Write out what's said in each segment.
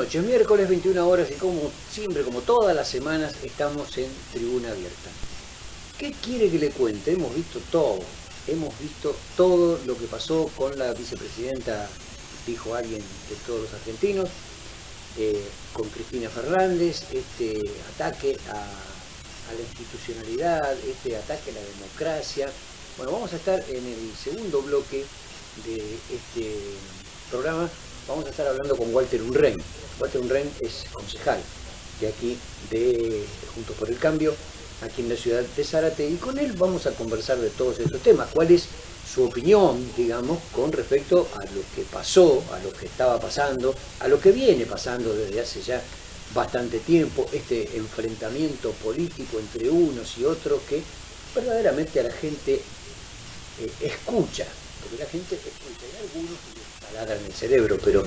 noches, miércoles 21 horas y como siempre, como todas las semanas, estamos en Tribuna Abierta. ¿Qué quiere que le cuente? Hemos visto todo lo que pasó con la vicepresidenta, dijo alguien de todos los argentinos, con Cristina Fernández, este ataque a la institucionalidad, este ataque a la democracia. Bueno, vamos a estar en el segundo bloque de este programa. Vamos a estar hablando con Walter Unren. Walter Unren es concejal de aquí, de Juntos por el Cambio, aquí en la ciudad de Zárate, y con él vamos a conversar de todos estos temas. ¿Cuál es su opinión, digamos, con respecto a lo que pasó, a lo que estaba pasando, a lo que viene pasando desde hace ya bastante tiempo, este enfrentamiento político entre unos y otros que verdaderamente a la gente escucha, porque la gente escucha, hay algunos que les taladran el cerebro, pero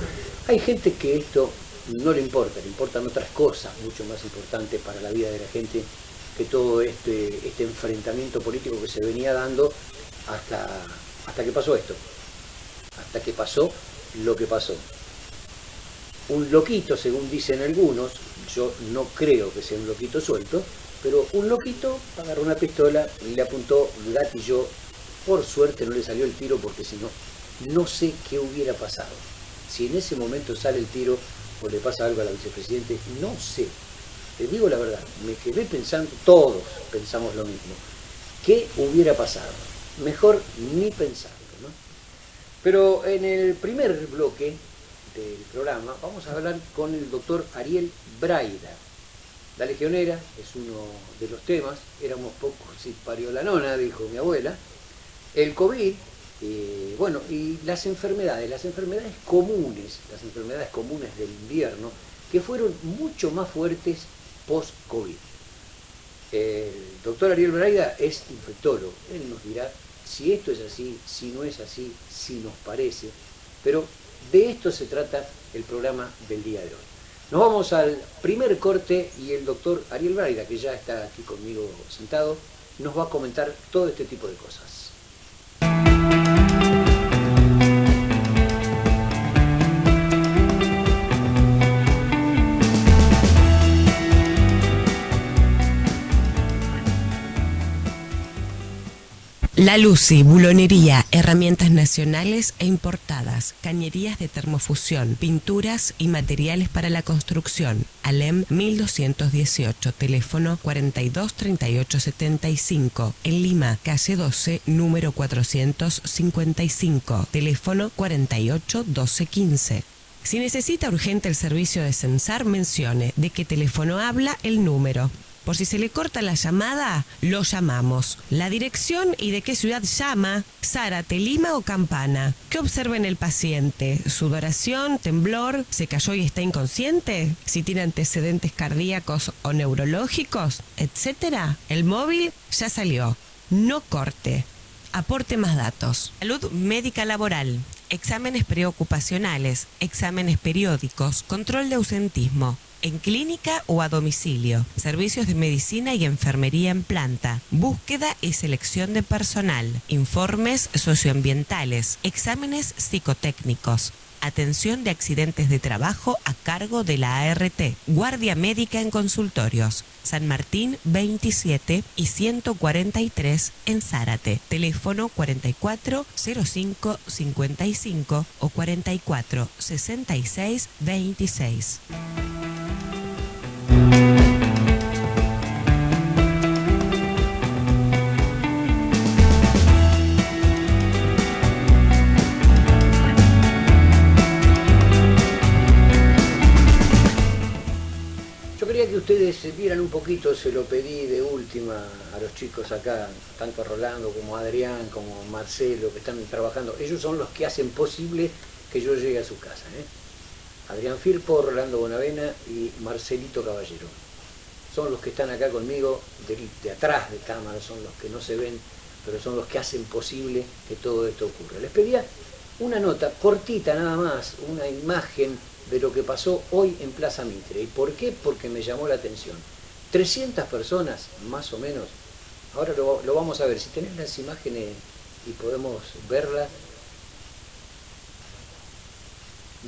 hay gente que esto no le importan otras cosas mucho más importantes para la vida de la gente que todo este enfrentamiento político que se venía dando hasta que pasó esto, hasta que pasó lo que pasó. Un loquito, según dicen algunos, yo no creo que sea un loquito suelto, pero un loquito agarró una pistola y le apuntó, gatilló. Por suerte no le salió el tiro, porque si no, no sé qué hubiera pasado. Si en ese momento sale el tiro o le pasa algo a la vicepresidenta, no sé. Les digo la verdad, me quedé pensando, todos pensamos lo mismo. ¿Qué hubiera pasado? Mejor ni pensarlo, ¿no? Pero en el primer bloque del programa vamos a hablar con el doctor Ariel Braida. La legionera es uno de los temas, éramos pocos si parió la nona, dijo mi abuela. El COVID, bueno, y las enfermedades comunes, las enfermedades comunes del invierno, que fueron mucho más fuertes post-COVID. El doctor Ariel Braida es infectólogo, él nos dirá si esto es así, si no es así, si nos parece, pero de esto se trata el programa del día de hoy. Nos vamos al primer corte y el doctor Ariel Braida, que ya está aquí conmigo sentado, nos va a comentar todo este tipo de cosas. La Lucy, bulonería, herramientas nacionales e importadas, cañerías de termofusión, pinturas y materiales para la construcción. Alem 1218, teléfono 42 38 75. En Lima, calle 12, número 455, teléfono 48 12 15. Si necesita urgente el servicio de censar, mencione de qué teléfono habla, el número. Por si se le corta la llamada, lo llamamos. La dirección y de qué ciudad llama, Zárate, Lima o Campana. ¿Qué observa en el paciente? ¿Sudoración, temblor, se cayó y está inconsciente? ¿Si tiene antecedentes cardíacos o neurológicos, etcétera? El móvil ya salió. No corte. Aporte más datos. Salud médica laboral. Exámenes preocupacionales, exámenes periódicos, control de ausentismo. En clínica o a domicilio, servicios de medicina y enfermería en planta, búsqueda y selección de personal, informes socioambientales, exámenes psicotécnicos, atención de accidentes de trabajo a cargo de la ART, guardia médica en consultorios, San Martín 27 y 143 en Zárate, teléfono 44 05 55 o 44 66 26. Yo quería que ustedes vieran un poquito, se lo pedí de última a los chicos acá, tanto a Rolando como a Adrián, como a Marcelo, que están trabajando. Ellos son los que hacen posible que yo llegue a su casa, Adrián Firpo, Rolando Bonavena y Marcelito Caballero. Son los que están acá conmigo, de atrás de cámara, son los que no se ven, pero son los que hacen posible que todo esto ocurra. Les pedía una nota cortita nada más, una imagen de lo que pasó hoy en Plaza Mitre. ¿Y por qué? Porque me llamó la atención. 300 personas, más o menos. Ahora lo vamos a ver. Si tenés las imágenes y podemos verlas,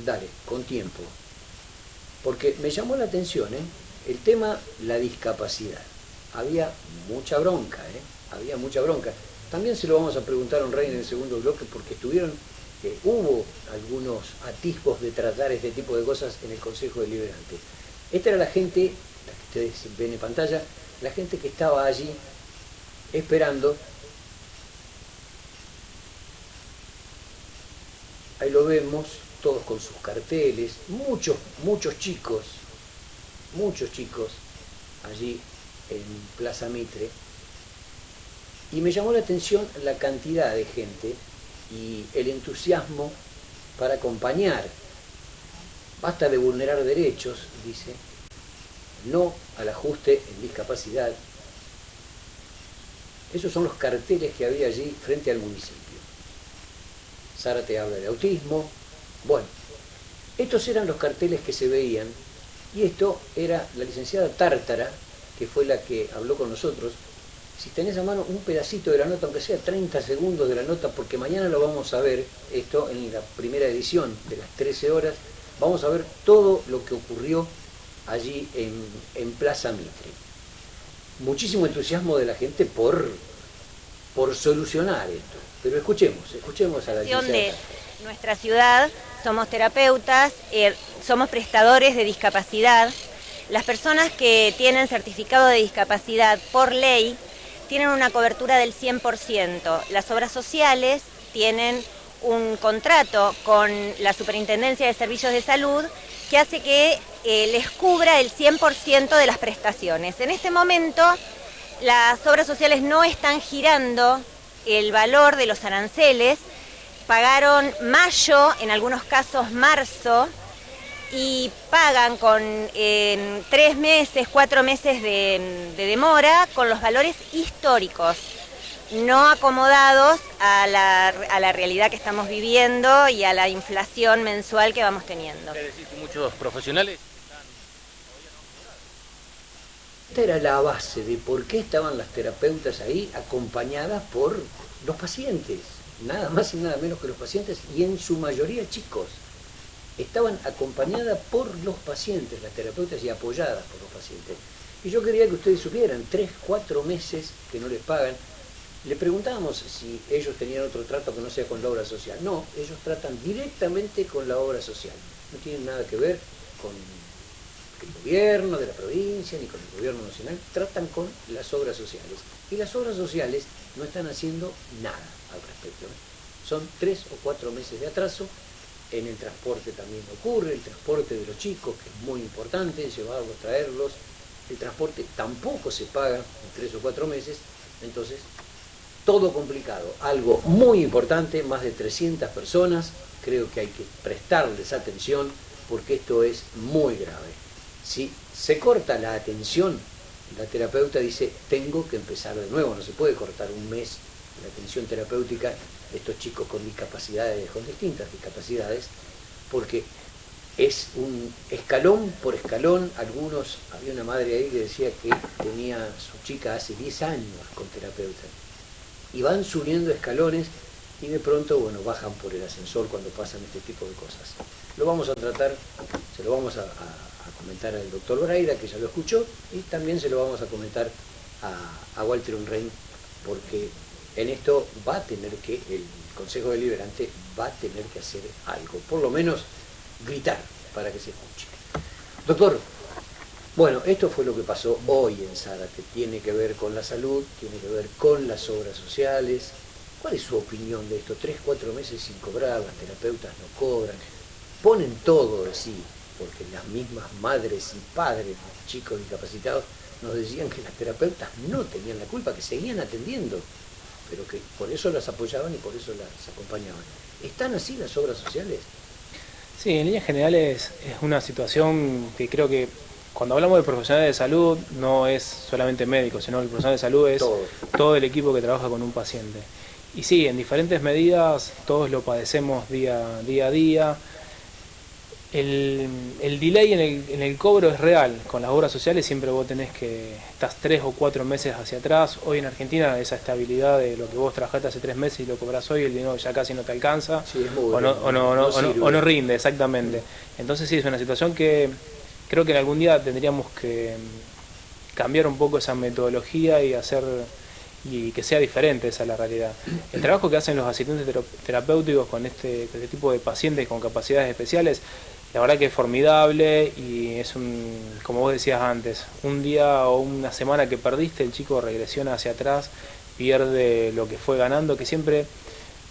dale, con tiempo. porque me llamó la atención, el tema, la discapacidad. Había mucha bronca, había mucha bronca. También se lo vamos a preguntar a un rey en el segundo bloque, porque hubo algunos atisbos de tratar este tipo de cosas en el Consejo Deliberante. Esta era la gente, la que ustedes ven en pantalla, la gente que estaba allí esperando. Ahí lo vemos, todos con sus carteles, muchos chicos allí en Plaza Mitre. Y me llamó la atención la cantidad de gente y el entusiasmo para acompañar. Basta de vulnerar derechos, dice, no al ajuste en discapacidad. Esos son los carteles que había allí frente al municipio. Zárate habla de autismo. Bueno, estos eran los carteles que se veían, y esto era la licenciada Tártara, que fue la que habló con nosotros. Si tenés a mano un pedacito de la nota, aunque sea 30 segundos de la nota, porque mañana lo vamos a ver, esto en la primera edición de las 13 horas, vamos a ver todo lo que ocurrió allí en Plaza Mitre. Muchísimo entusiasmo de la gente por solucionar esto. Pero escuchemos a la licenciada. De nuestra ciudad, somos terapeutas, somos prestadores de discapacidad. Las personas que tienen certificado de discapacidad por ley tienen una cobertura del 100%. Las obras sociales tienen un contrato con la Superintendencia de Servicios de Salud que hace que les cubra el 100% de las prestaciones. En este momento, las obras sociales no están girando el valor de los aranceles, pagaron mayo, en algunos casos marzo, y pagan con 3 meses, 4 meses de demora, con los valores históricos, no acomodados a la realidad que estamos viviendo y a la inflación mensual que vamos teniendo. Es decir, que muchos profesionales... Esta era la base de por qué estaban las terapeutas ahí acompañadas por los pacientes, nada más y nada menos que los pacientes, y en su mayoría chicos. Estaban acompañadas por los pacientes, las terapeutas, y apoyadas por los pacientes. Y yo quería que ustedes supieran, 3, 4 meses que no les pagan. Le preguntábamos si ellos tenían otro trato que no sea con la obra social. No, ellos tratan directamente con la obra social. No tienen nada que ver con el gobierno de la provincia ni con el gobierno nacional, tratan con las obras sociales. Y las obras sociales no están haciendo nada al respecto. Son 3 o 4 meses de atraso. En el transporte también ocurre, el transporte de los chicos, que es muy importante, llevarlos, traerlos. El transporte tampoco se paga en 3 o 4 meses, entonces todo complicado. Algo muy importante, más de 300 personas, creo que hay que prestarles atención porque esto es muy grave. Si se corta la atención, la terapeuta dice, tengo que empezar de nuevo, no se puede cortar un mes la atención terapéutica de estos chicos con discapacidades, con distintas discapacidades, porque es un escalón por escalón. Algunos, había una madre ahí que decía que tenía su chica hace 10 años con terapeuta, y van subiendo escalones y de pronto, bueno, bajan por el ascensor cuando pasan este tipo de cosas. Lo vamos a tratar, se lo vamos a comentar al doctor Braida, que ya lo escuchó, y también se lo vamos a comentar a Walter Unrein, porque en esto va a tener que, el Consejo Deliberante va a tener que hacer algo, por lo menos gritar para que se escuche. Doctor, bueno, esto fue lo que pasó hoy en Zárate, tiene que ver con la salud, tiene que ver con las obras sociales. ¿Cuál es su opinión de esto? 3, 4 meses sin cobrar, las terapeutas no cobran, ponen todo de sí, porque las mismas madres y padres de chicos discapacitados nos decían que las terapeutas no tenían la culpa, que seguían atendiendo, pero que por eso las apoyaban y por eso las acompañaban. ¿Están así las obras sociales? Sí, en líneas generales es una situación que creo que cuando hablamos de profesionales de salud no es solamente médicos, sino que el profesional de salud es todo el equipo que trabaja con un paciente. Y sí, en diferentes medidas todos lo padecemos día a día. El delay en el cobro es real. Con las obras sociales siempre vos tenés que, estás 3 o 4 meses hacia atrás. Hoy en Argentina esa estabilidad de lo que vos trabajaste hace 3 meses y lo cobrás hoy, el dinero ya casi no te alcanza, sí, o no rinde, exactamente. Entonces sí, es una situación que creo que en algún día tendríamos que cambiar un poco esa metodología y que sea diferente, esa es la realidad. El trabajo que hacen los asistentes terapéuticos con este tipo de pacientes con capacidades especiales, la verdad que es formidable y es como vos decías antes, un día o una semana que perdiste, el chico regresiona hacia atrás, pierde lo que fue ganando, que siempre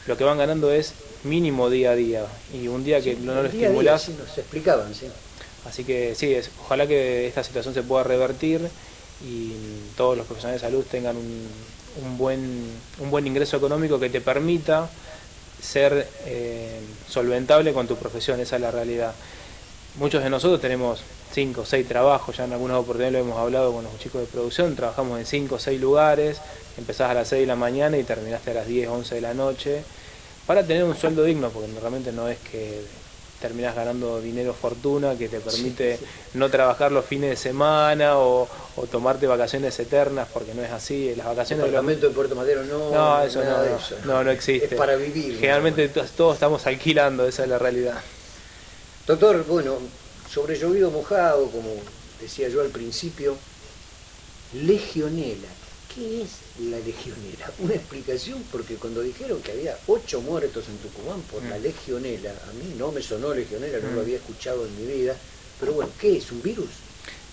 lo que van ganando es mínimo día a día, y un día que no lo estimulás. Sí, nos explicaban, sí. Así que sí, ojalá que esta situación se pueda revertir y todos los profesionales de salud tengan un buen ingreso económico que te permita ser solventable con tu profesión. Esa es la realidad. Muchos de nosotros tenemos 5 o 6 trabajos, ya en algunas oportunidades lo hemos hablado con los chicos de producción, trabajamos en 5 o 6 lugares, empezás a las 6 de la mañana y terminaste a las 10, 11 de la noche, para tener un sueldo digno, porque realmente no es que terminás ganando dinero fortuna que te permite no trabajar los fines de semana o tomarte vacaciones eternas, porque no es así. Las vacaciones departamento de Puerto Madero no eso no existe. Es para vivir. Generalmente todos estamos alquilando, esa es la realidad. Doctor, bueno, sobre llovido mojado, como decía yo al principio, legionela. ¿Qué es la legionela? Una explicación, porque cuando dijeron que había 8 muertos en Tucumán por la legionela, a mí no me sonó legionela, no lo había escuchado en mi vida, pero bueno, ¿qué es? ¿Un virus?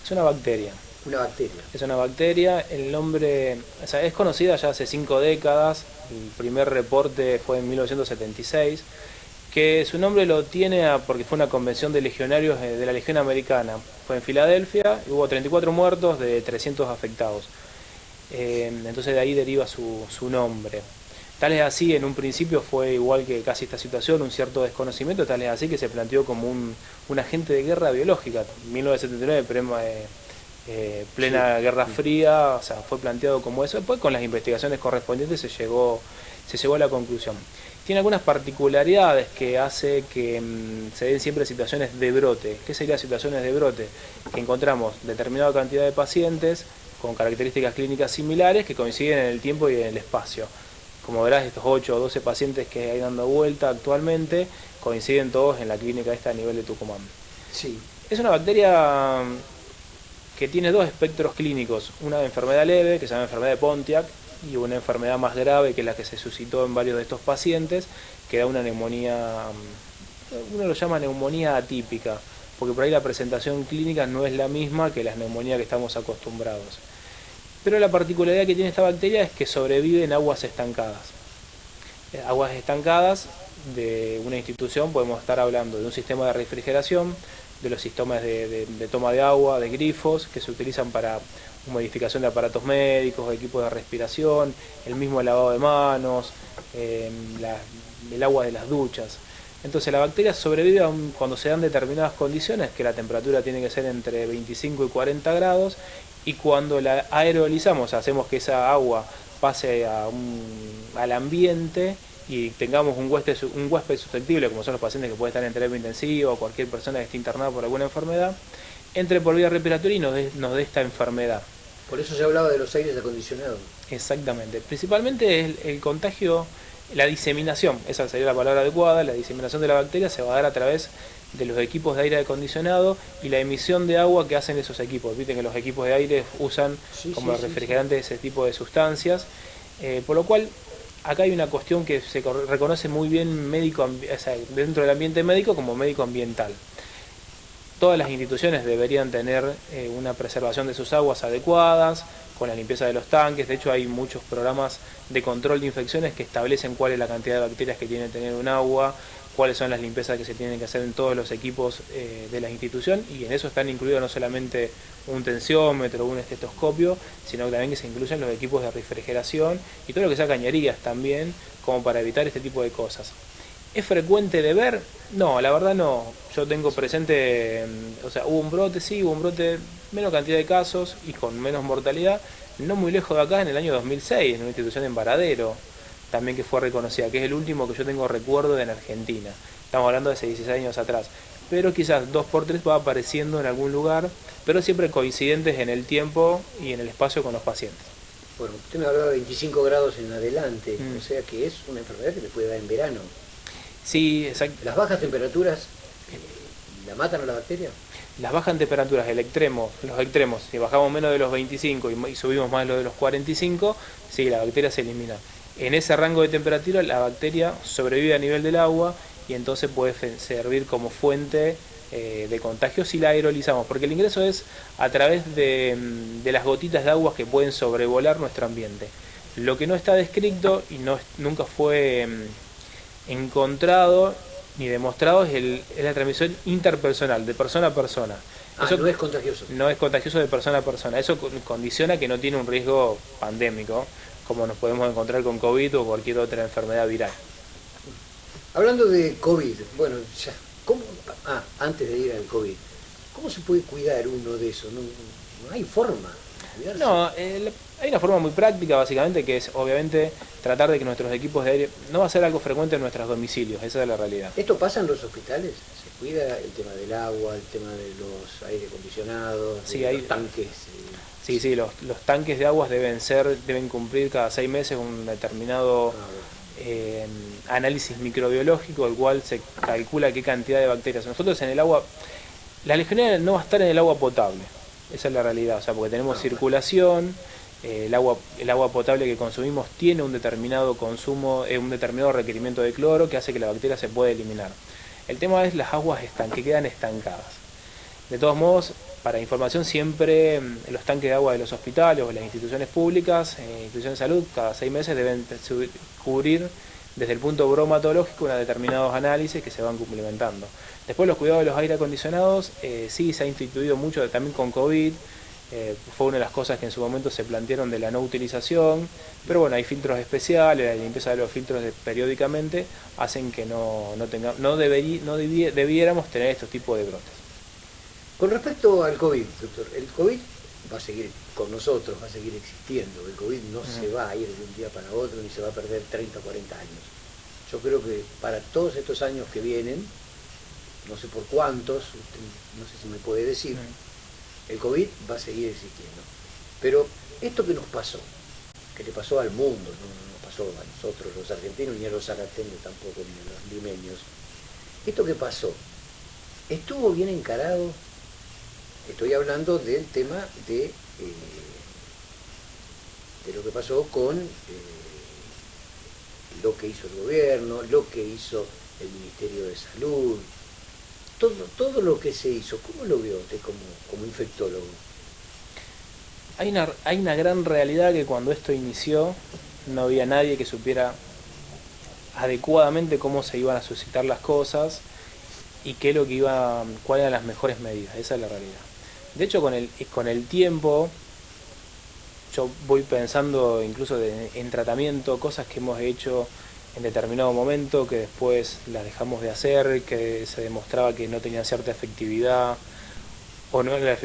Es una bacteria. Una bacteria. Es una bacteria, el nombre, o sea, es conocida ya hace 5 décadas, el primer reporte fue en 1976, que su nombre lo tiene porque fue una convención de legionarios de la Legión Americana. Fue en Filadelfia y hubo 34 muertos de 300 afectados. Entonces de ahí deriva su nombre. Tal es así, en un principio fue igual que casi esta situación, un cierto desconocimiento, tal es así que se planteó como un agente de guerra biológica. En 1979, plena Guerra Fría, o sea, fue planteado como eso. Después con las investigaciones correspondientes se llegó a la conclusión. Tiene algunas particularidades que hace que se den siempre situaciones de brote. ¿Qué serían situaciones de brote? Que encontramos determinada cantidad de pacientes con características clínicas similares que coinciden en el tiempo y en el espacio. Como verás, estos 8 o 12 pacientes que hay dando vuelta actualmente coinciden todos en la clínica esta a nivel de Tucumán. Sí. Es una bacteria que tiene 2 espectros clínicos, una enfermedad leve, que se llama enfermedad de Pontiac, y una enfermedad más grave, que es la que se suscitó en varios de estos pacientes, que da una neumonía, uno lo llama neumonía atípica, porque por ahí la presentación clínica no es la misma que las neumonías que estamos acostumbrados. Pero la particularidad que tiene esta bacteria es que sobrevive en aguas estancadas. Aguas estancadas de una institución, podemos estar hablando de un sistema de refrigeración, de los sistemas de toma de agua, de grifos, que se utilizan para modificación de aparatos médicos, equipos de respiración, el mismo lavado de manos, el agua de las duchas. Entonces la bacteria sobrevive cuando se dan determinadas condiciones, que la temperatura tiene que ser entre 25 y 40 grados, y cuando la aerolizamos, hacemos que esa agua pase al ambiente y tengamos un huésped susceptible, como son los pacientes que pueden estar en terapia intensiva o cualquier persona que esté internada por alguna enfermedad, entre por vía respiratoria y nos dé esta enfermedad. Por eso se hablaba de los aires acondicionados. Exactamente. Principalmente el contagio, la diseminación, esa sería la palabra adecuada, la diseminación de la bacteria se va a dar a través de los equipos de aire acondicionado y la emisión de agua que hacen esos equipos. Viste que los equipos de aire usan como refrigerante ese tipo de sustancias, por lo cual acá hay una cuestión que se reconoce muy bien dentro del ambiente médico como médico ambiental. Todas las instituciones deberían tener una preservación de sus aguas adecuadas, con la limpieza de los tanques. De hecho hay muchos programas de control de infecciones que establecen cuál es la cantidad de bacterias que tiene que tener un agua, cuáles son las limpiezas que se tienen que hacer en todos los equipos de la institución, y en eso están incluidos no solamente un tensiómetro o un estetoscopio, sino que también que se incluyen los equipos de refrigeración y todo lo que sea cañerías también, como para evitar este tipo de cosas. ¿Es frecuente de ver? No, la verdad no. Yo tengo presente, hubo un brote, menos cantidad de casos y con menos mortalidad, no muy lejos de acá, en el año 2006, en una institución en Varadero, también que fue reconocida, que es el último que yo tengo recuerdo en Argentina. Estamos hablando de hace 16 años atrás. Pero quizás 2 por 3 va apareciendo en algún lugar, pero siempre coincidentes en el tiempo y en el espacio con los pacientes. Bueno, usted me hablaba de 25 grados en adelante, o sea que es una enfermedad que le puede dar en verano. Sí, exacto. ¿Las bajas temperaturas la matan a la bacteria? Las bajas temperaturas, los extremos, si bajamos menos de los 25 y subimos más lo de los 45, sí, la bacteria se elimina. En ese rango de temperatura la bacteria sobrevive a nivel del agua y entonces puede servir como fuente de contagio si la aerolizamos, porque el ingreso es a través de las gotitas de agua que pueden sobrevolar nuestro ambiente. Lo que no está descrito y nunca fue encontrado ni demostrado es la transmisión interpersonal, de persona a persona. Eso no es contagioso. No es contagioso de persona a persona. Eso condiciona que no tiene un riesgo pandémico, como nos podemos encontrar con COVID o cualquier otra enfermedad viral. Hablando de COVID, bueno, ya, antes de ir al COVID, ¿cómo se puede cuidar uno de eso? No hay forma de cuidarse. No, hay una forma muy práctica básicamente, que es obviamente tratar de que nuestros equipos de aire, no va a ser algo frecuente en nuestros domicilios, esa es la realidad. ¿Esto pasa en los hospitales? ¿Se cuida el tema del agua, el tema de los aire acondicionados, sí, los tanques? Sí, los tanques de aguas deben cumplir cada 6 meses un determinado análisis microbiológico, el cual se calcula qué cantidad de bacterias. Nosotros en el agua, la legionela no va a estar en el agua potable, esa es la realidad, o sea, porque tenemos circulación, el agua potable que consumimos tiene un determinado consumo, un determinado requerimiento de cloro que hace que la bacteria se pueda eliminar. El tema es las aguas que quedan estancadas. De todos modos, para información, siempre los tanques de agua de los hospitales o las instituciones públicas, instituciones de salud, cada 6 meses deben cubrir desde el punto bromatológico unos determinados análisis que se van complementando. Después los cuidados de los aire acondicionados, sí se ha instituido mucho también con COVID, fue una de las cosas que en su momento se plantearon de la no utilización, pero bueno, hay filtros especiales, la limpieza de los filtros periódicamente hacen que debiéramos tener estos tipos de brotes. Con respecto al COVID, doctor, el COVID va a seguir con nosotros, va a seguir existiendo. El COVID no se va a ir de un día para otro ni se va a perder 30 o 40 años. Yo creo que para todos estos años que vienen, no sé por cuántos, usted no sé si me puede decir, el COVID va a seguir existiendo. Pero esto que nos pasó, que le pasó al mundo, no nos pasó a nosotros los argentinos, ni a los arateños tampoco, ni a los limeños, esto que pasó, ¿estuvo bien encarado? Estoy hablando del tema de lo que pasó con lo que hizo el gobierno, lo que hizo el Ministerio de Salud, todo lo que se hizo. ¿Cómo lo vio usted como infectólogo? Hay una gran realidad que cuando esto inició no había nadie que supiera adecuadamente cómo se iban a suscitar las cosas y cuáles eran las mejores medidas. Esa es la realidad. De hecho, con el tiempo, yo voy pensando incluso en tratamiento, cosas que hemos hecho en determinado momento, que después las dejamos de hacer, que se demostraba que no tenían cierta efectividad, o no era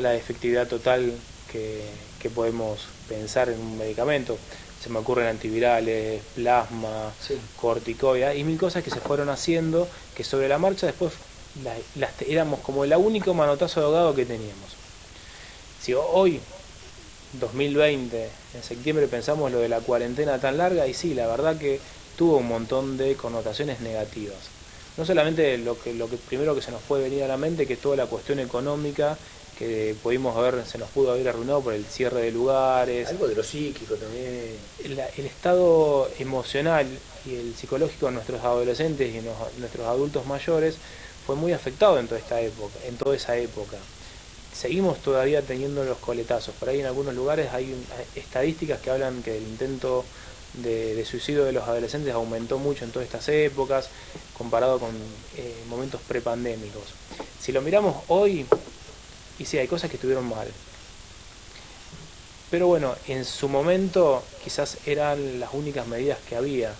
la efectividad total que podemos pensar en un medicamento. Se me ocurren antivirales, plasma, corticoides, y mil cosas que se fueron haciendo, que sobre la marcha después éramos como el único manotazo de ahogado que teníamos. Si hoy, 2020, en septiembre, pensamos lo de la cuarentena tan larga, y sí, la verdad que tuvo un montón de connotaciones negativas. No solamente lo que primero que se nos puede venir a la mente, que toda la cuestión económica que se nos pudo haber arruinado por el cierre de lugares. Algo de lo psíquico también. El estado emocional y el psicológico de nuestros adolescentes y nuestros adultos mayores fue muy afectado en toda esa época. Seguimos todavía teniendo los coletazos. Por ahí en algunos lugares hay estadísticas que hablan que el intento de suicidio de los adolescentes aumentó mucho en todas estas épocas, comparado con momentos prepandémicos. Si lo miramos hoy, y sí, hay cosas que estuvieron mal. Pero bueno, en su momento quizás eran las únicas medidas que había.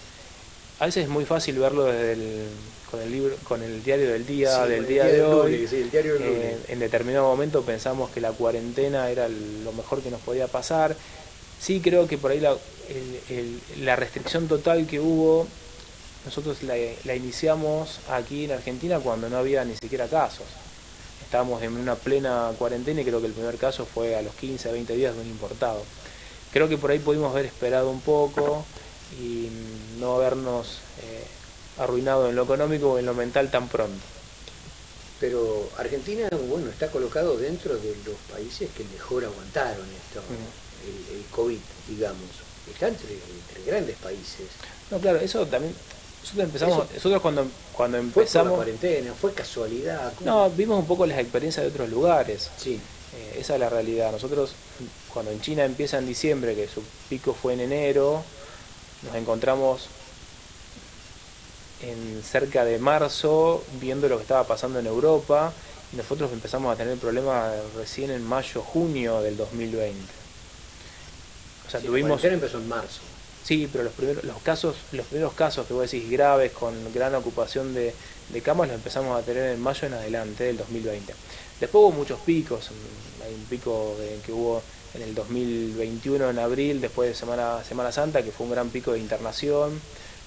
A veces es muy fácil verlo con el diario del día, del día de hoy. Sí, el diario del lunes. En determinado momento pensamos que la cuarentena era lo mejor que nos podía pasar. Sí, creo que por ahí la restricción total que hubo, nosotros la iniciamos aquí en Argentina cuando no había ni siquiera casos. Estábamos en una plena cuarentena y creo que el primer caso fue a los 15 a 20 días de un importado. Creo que por ahí pudimos haber esperado un poco y no habernos arruinado en lo económico o en lo mental tan pronto. Pero Argentina, bueno, está colocado dentro de los países que mejor aguantaron esto, el COVID, digamos. Está entre grandes países. No, claro, eso también. Nosotros cuando ¿Fue por la empezamos. cuarentena? ¿Fue casualidad? ¿Cómo? No, vimos un poco las experiencias de otros lugares. Sí. Esa es la realidad. Nosotros, cuando en China empieza en diciembre, que su pico fue en enero, nos encontramos en cerca de marzo viendo lo que estaba pasando en Europa, y nosotros empezamos a tener problemas recién en mayo, junio del 2020. O sea, Sí, tuvimos... La cuarentena empezó en marzo. Sí, pero los primeros casos que vos decís graves, con gran ocupación de camas, los empezamos a tener en mayo en adelante del 2020. Después hubo muchos picos. Hay un pico que hubo en el 2021 en abril, después de Semana Santa, que fue un gran pico de internación,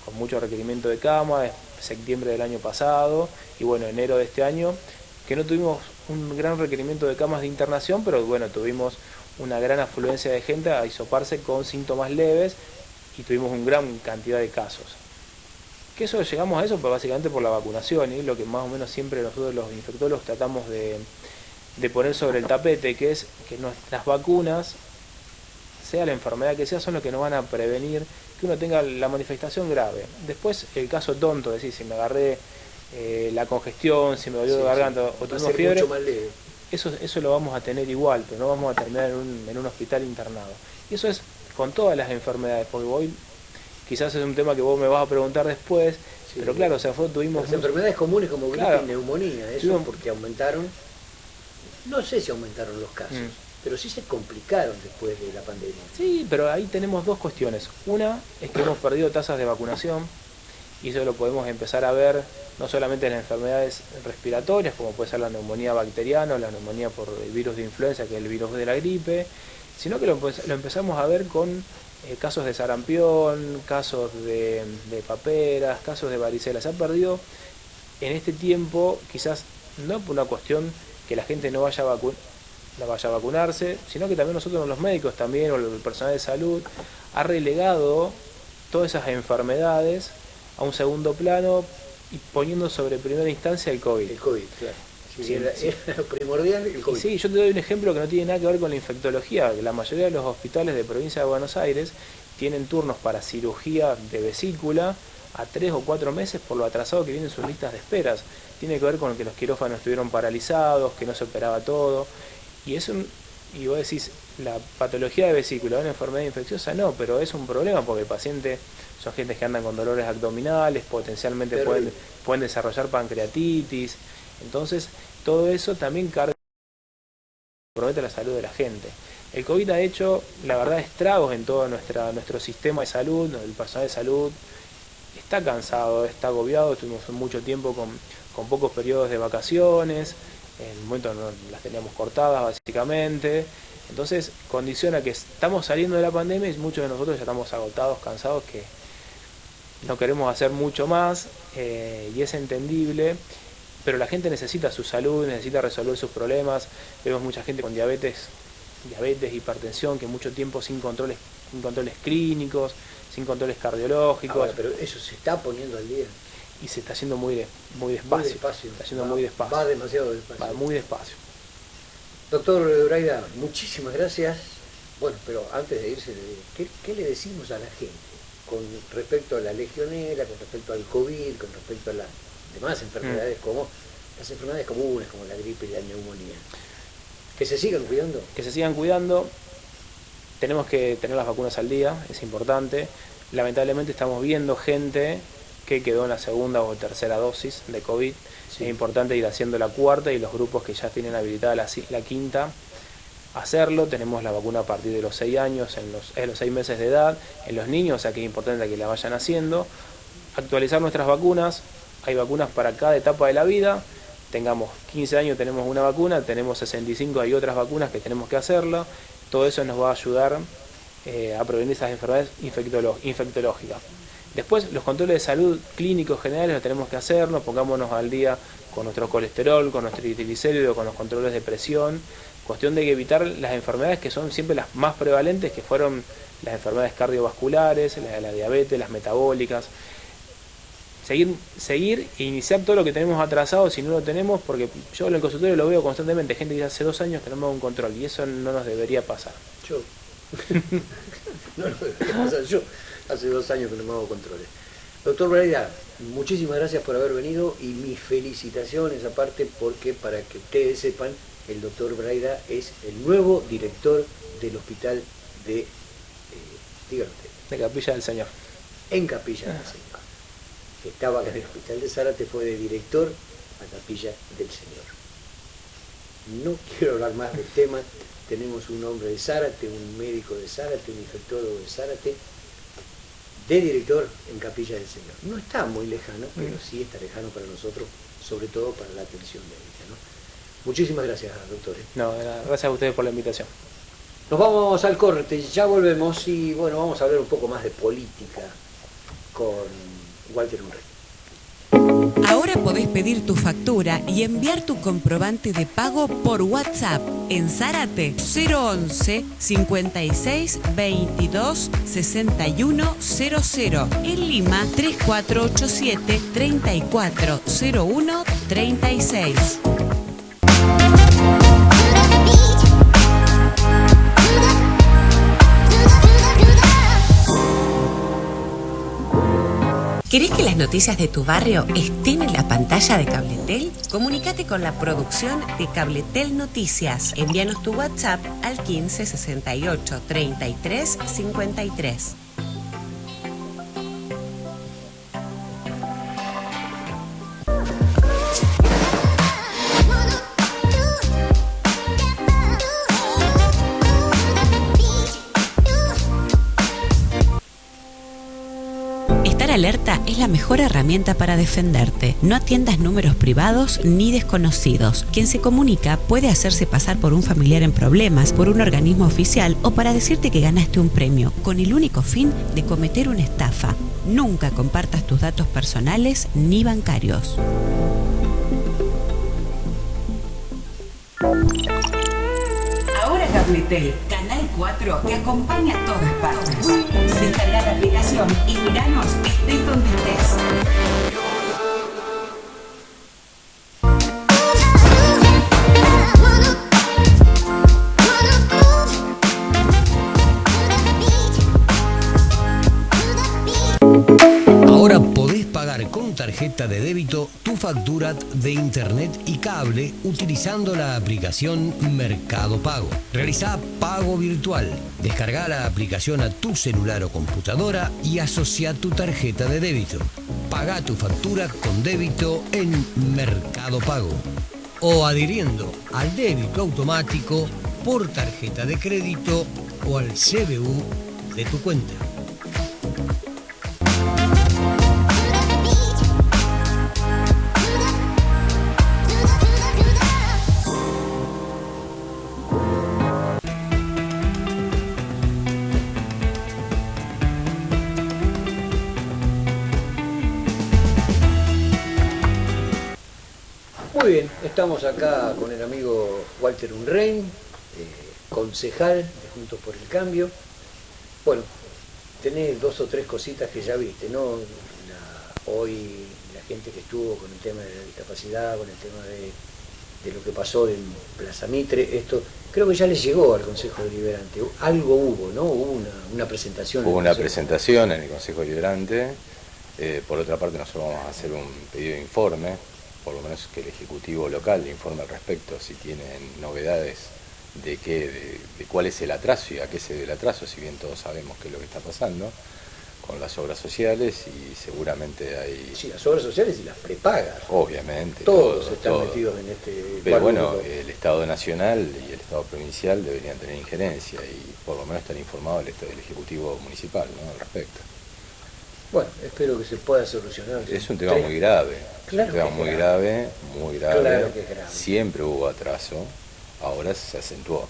con mucho requerimiento de cama, septiembre del año pasado, y bueno, enero de este año, que no tuvimos un gran requerimiento de camas de internación, pero bueno, tuvimos una gran afluencia de gente a hisoparse con síntomas leves, y tuvimos una gran cantidad de casos. ¿Qué eso llegamos a eso? Pues básicamente por la vacunación, y lo que más o menos siempre nosotros los infectólogos tratamos de poner sobre el tapete, que es que nuestras vacunas, sea la enfermedad que sea, son los que nos van a prevenir que uno tenga la manifestación grave. Después el caso tonto, es decir, si me agarré la congestión, si me dolió la garganta o tengo fiebre, mucho más leve. Eso lo vamos a tener igual, pero no vamos a terminar en un hospital internado. Y eso es con todas las enfermedades, porque hoy quizás es un tema que vos me vas a preguntar después, sí, pero claro, o sea, tuvimos... Las enfermedades comunes como gripe claro, y neumonía, eso porque aumentaron, no sé si aumentaron los casos, pero sí se complicaron después de la pandemia. Sí, pero ahí tenemos dos cuestiones. Una es que hemos perdido tasas de vacunación, y eso lo podemos empezar a ver no solamente en las enfermedades respiratorias, como puede ser la neumonía bacteriana o la neumonía por el virus de influenza, que es el virus de la gripe, sino que lo empezamos a ver con casos de sarampión, casos de paperas, casos de varicela. Se ha en este tiempo, quizás no por una cuestión que la gente no vaya a vacunarse, sino que también nosotros los médicos también, o el personal de salud, ha relegado todas esas enfermedades a un segundo plano y poniendo sobre primera instancia el COVID. El COVID, claro. Sí, era lo primordial el COVID. Sí, yo te doy un ejemplo que no tiene nada que ver con la infectología. La mayoría de los hospitales de provincia de Buenos Aires tienen turnos para cirugía de vesícula a 3 o 4 meses por lo atrasado que vienen sus listas de esperas. Tiene que ver con que los quirófanos estuvieron paralizados, que no se operaba todo. Y vos decís, la patología de vesícula, una enfermedad infecciosa, no, pero es un problema porque el paciente son gente que andan con dolores abdominales, potencialmente pueden desarrollar pancreatitis. Entonces, todo eso también compromete la salud de la gente. El COVID ha hecho, la verdad, estragos en todo nuestro sistema de salud. El personal de salud está cansado, está agobiado. Estuvimos mucho tiempo con pocos periodos de vacaciones. En el momento no las teníamos cortadas, básicamente. Entonces, condiciona que estamos saliendo de la pandemia y muchos de nosotros ya estamos agotados, cansados, que no queremos hacer mucho más, y es entendible. Pero la gente necesita su salud, necesita resolver sus problemas. Vemos mucha gente con diabetes, hipertensión, que mucho tiempo sin controles clínicos, sin controles cardiológicos. Ahora, pero eso se está poniendo al día. Y se está haciendo muy despacio. Muy despacio. Está haciendo muy despacio. Va demasiado despacio. Va muy despacio. Doctor Braida, muchísimas gracias. Bueno, pero antes de irse, ¿qué le decimos a la gente con respecto a la legionela, con respecto al COVID, con respecto a las demás enfermedades como las enfermedades comunes, como la gripe y la neumonía? Que se sigan cuidando. Que se sigan cuidando. Tenemos que tener las vacunas al día, es importante. Lamentablemente estamos viendo gente que quedó en la segunda o tercera dosis de COVID. Sí. Es importante ir haciendo la cuarta, y los grupos que ya tienen habilitada la quinta, hacerlo. Tenemos la vacuna a partir de los 6 años, en los 6 meses de edad, en los niños, o sea que es importante que la vayan haciendo. Actualizar nuestras vacunas. Hay vacunas para cada etapa de la vida. Tengamos 15 años, tenemos una vacuna, tenemos 65, hay otras vacunas que tenemos que hacerlo. Todo eso nos va a ayudar a prevenir esas enfermedades infectológicas. Después, los controles de salud clínicos generales los tenemos que hacernos. Pongámonos al día con nuestro colesterol, con nuestro triglicérido, con los controles de presión. Cuestión de evitar las enfermedades que son siempre las más prevalentes, que fueron las enfermedades cardiovasculares, la diabetes, las metabólicas. seguir e iniciar todo lo que tenemos atrasado si no lo tenemos, porque yo en el consultorio lo veo constantemente, gente que hace 2 años que no me hago un control, y eso no nos debería pasar. Yo. No lo debería pasar yo. Hace 2 años que no me hago controles. Doctor Braida, muchísimas gracias por haber venido y mis felicitaciones aparte, porque para que ustedes sepan, el doctor Braida es el nuevo director del hospital de, dígame usted, De Capilla del Señor. en Capilla del Señor. Que estaba en el hospital de Zárate, fue de director a Capilla del Señor. No quiero hablar más del tema, tenemos un hombre de Zárate, un médico de Zárate, un infectólogo de Zárate, de director en Capilla del Señor. No está muy lejano, pero sí está lejano para nosotros, sobre todo para la atención médica, ¿no? Muchísimas gracias, doctor. No, gracias a ustedes por la invitación. Nos vamos al corte, ya volvemos y bueno, vamos a hablar un poco más de política con Walter Unrey. Ahora podés pedir tu factura y enviar tu comprobante de pago por WhatsApp en Zárate 011 56 22 61 00. En Lima 3487 3401 36. ¿Querés que las noticias de tu barrio estén en la pantalla de Cabletel? Comunícate con la producción de Cabletel Noticias. Envíanos tu WhatsApp al 15 68 33 53. Alerta es la mejor herramienta para defenderte. No atiendas números privados ni desconocidos. Quien se comunica puede hacerse pasar por un familiar en problemas, por un organismo oficial o para decirte que ganaste un premio, con el único fin de cometer una estafa. Nunca compartas tus datos personales ni bancarios. Ahora Cabletel, Canal 4, te acompaña a todas partes. Descarga la aplicación y miranos estés donde estés. Ahora podés pagar con tarjeta de débito tu factura de internet y cable utilizando la aplicación Mercado Pago. Realizá pago virtual. Descargá la aplicación a tu celular o computadora y asocia tu tarjeta de débito. Pagá tu factura con débito en Mercado Pago. O adhiriendo al débito automático por tarjeta de crédito o al CBU de tu cuenta. Muy bien, estamos acá con el amigo Walter Unrey, concejal de Juntos por el Cambio. Bueno, tenés 2 o 3 cositas que ya viste, ¿no? Hoy la gente que estuvo con el tema de la discapacidad, con el tema de lo que pasó en Plaza Mitre, esto creo que ya les llegó al Consejo Deliberante. Algo hubo, ¿no? Hubo una presentación. Hubo una presentación en el Consejo Deliberante. Por otra parte, nosotros vamos a hacer un pedido de informe, por lo menos que el Ejecutivo local le informe al respecto, si tienen novedades de cuál es el atraso y a qué se debe el atraso, si bien todos sabemos qué es lo que está pasando con las obras sociales, y seguramente hay... Sí, las obras sociales y las prepagas. Obviamente. Todos están metidos en este... Pero bueno, el Estado Nacional y el Estado Provincial deberían tener injerencia y por lo menos estar informados del Ejecutivo Municipal, ¿no?, al respecto. Bueno, espero que se pueda solucionar. Es un tema muy grave, claro, es un tema muy grave, muy grave. Claro que es grave. Siempre hubo atraso, ahora se acentuó.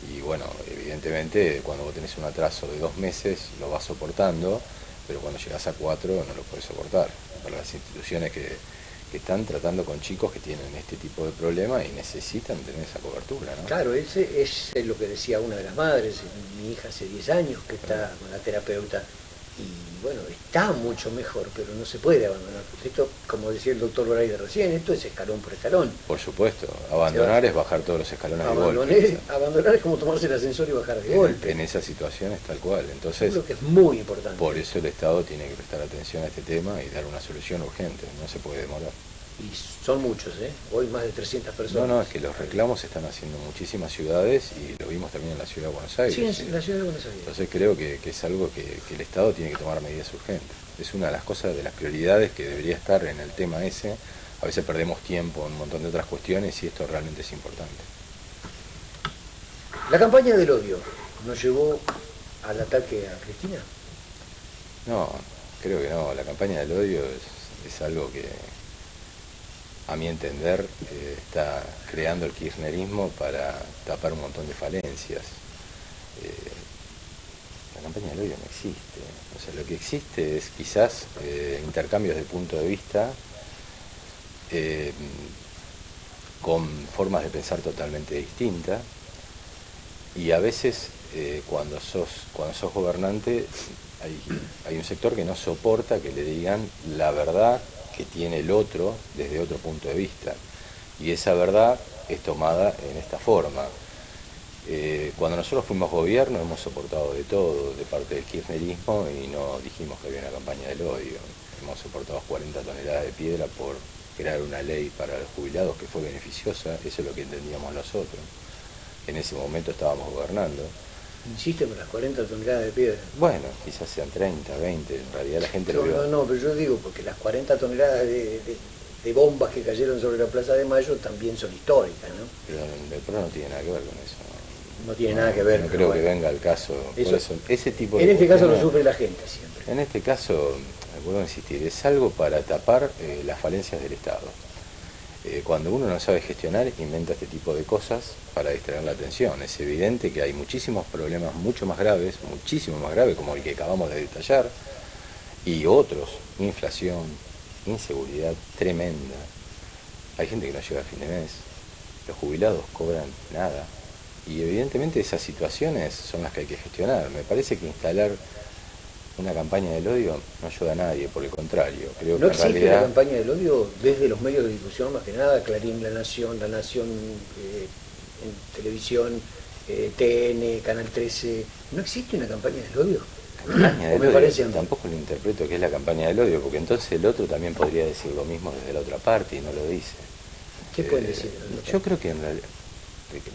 Y bueno, evidentemente cuando vos tenés un atraso de 2 meses lo vas soportando, pero cuando llegas a 4 no lo podés soportar. Para las instituciones que están tratando con chicos que tienen este tipo de problemas y necesitan tener esa cobertura, ¿no? Claro, ese es lo que decía una de las madres. Mi hija hace 10 años que está con la terapeuta y bueno, está mucho mejor, pero no se puede abandonar. Esto, como decía el doctor Braida recién, esto es escalón por escalón. Por supuesto, abandonar es bajar todos los escalones de golpe. Abandonar es como tomarse el ascensor y bajar de golpe. En esa situación es tal cual. Entonces, yo creo que es muy importante. Por eso el Estado tiene que prestar atención a este tema y dar una solución urgente, no se puede demorar. Y son muchos, hoy más de 300 personas. No, es que los reclamos se están haciendo en muchísimas ciudades y lo vimos también en la ciudad de Buenos Aires. Sí, en la ciudad de Buenos Aires. Entonces creo que es algo que el Estado tiene que tomar medidas urgentes. Es una de las cosas, de las prioridades que debería estar en el tema ese. A veces perdemos tiempo en un montón de otras cuestiones y esto realmente es importante. ¿La campaña del odio nos llevó al ataque a Cristina? No, creo que no. La campaña del odio es algo que, a mi entender, está creando el kirchnerismo para tapar un montón de falencias. La campaña del odio no existe. O sea, lo que existe es quizás intercambios de punto de vista con formas de pensar totalmente distintas y a veces cuando sos gobernante hay un sector que no soporta que le digan la verdad que tiene el otro desde otro punto de vista y esa verdad es tomada en esta forma. Cuando nosotros fuimos gobierno hemos soportado de todo de parte del kirchnerismo y no dijimos que había una campaña del odio. Hemos soportado 40 toneladas de piedra por crear una ley para los jubilados que fue beneficiosa, eso es lo que entendíamos nosotros. En ese momento estábamos gobernando. Insiste con las 40 toneladas de piedra. Bueno, quizás sean 30, 20, en realidad la gente lo vio. No, pero yo digo, porque las 40 toneladas de bombas que cayeron sobre la Plaza de Mayo también son históricas, ¿no? Pero no tiene nada que ver con eso. No tiene nada que ver. No creo que venga al caso. Por eso, ese tipo de en este caso lo sufre la gente siempre. En este caso, vuelvo a insistir, es algo para tapar las falencias del Estado. Cuando uno no sabe gestionar, inventa este tipo de cosas para distraer la atención. Es evidente que hay muchísimos problemas mucho más graves, muchísimo más graves, como el que acabamos de detallar, y otros, inflación, inseguridad tremenda. Hay gente que no llega a fin de mes, los jubilados cobran nada, y evidentemente esas situaciones son las que hay que gestionar. Me parece que instalar una campaña del odio no ayuda a nadie, por el contrario. Creo ¿No que existe en realidad la campaña del odio desde los medios de difusión, más que nada, Clarín, La Nación en televisión, TN, Canal 13? ¿No existe una campaña del odio? Campaña del odio, tampoco lo interpreto que es la campaña del odio, porque entonces el otro también podría decir lo mismo desde la otra parte y no lo dice. ¿Qué pueden decir? Yo creo que en realidad,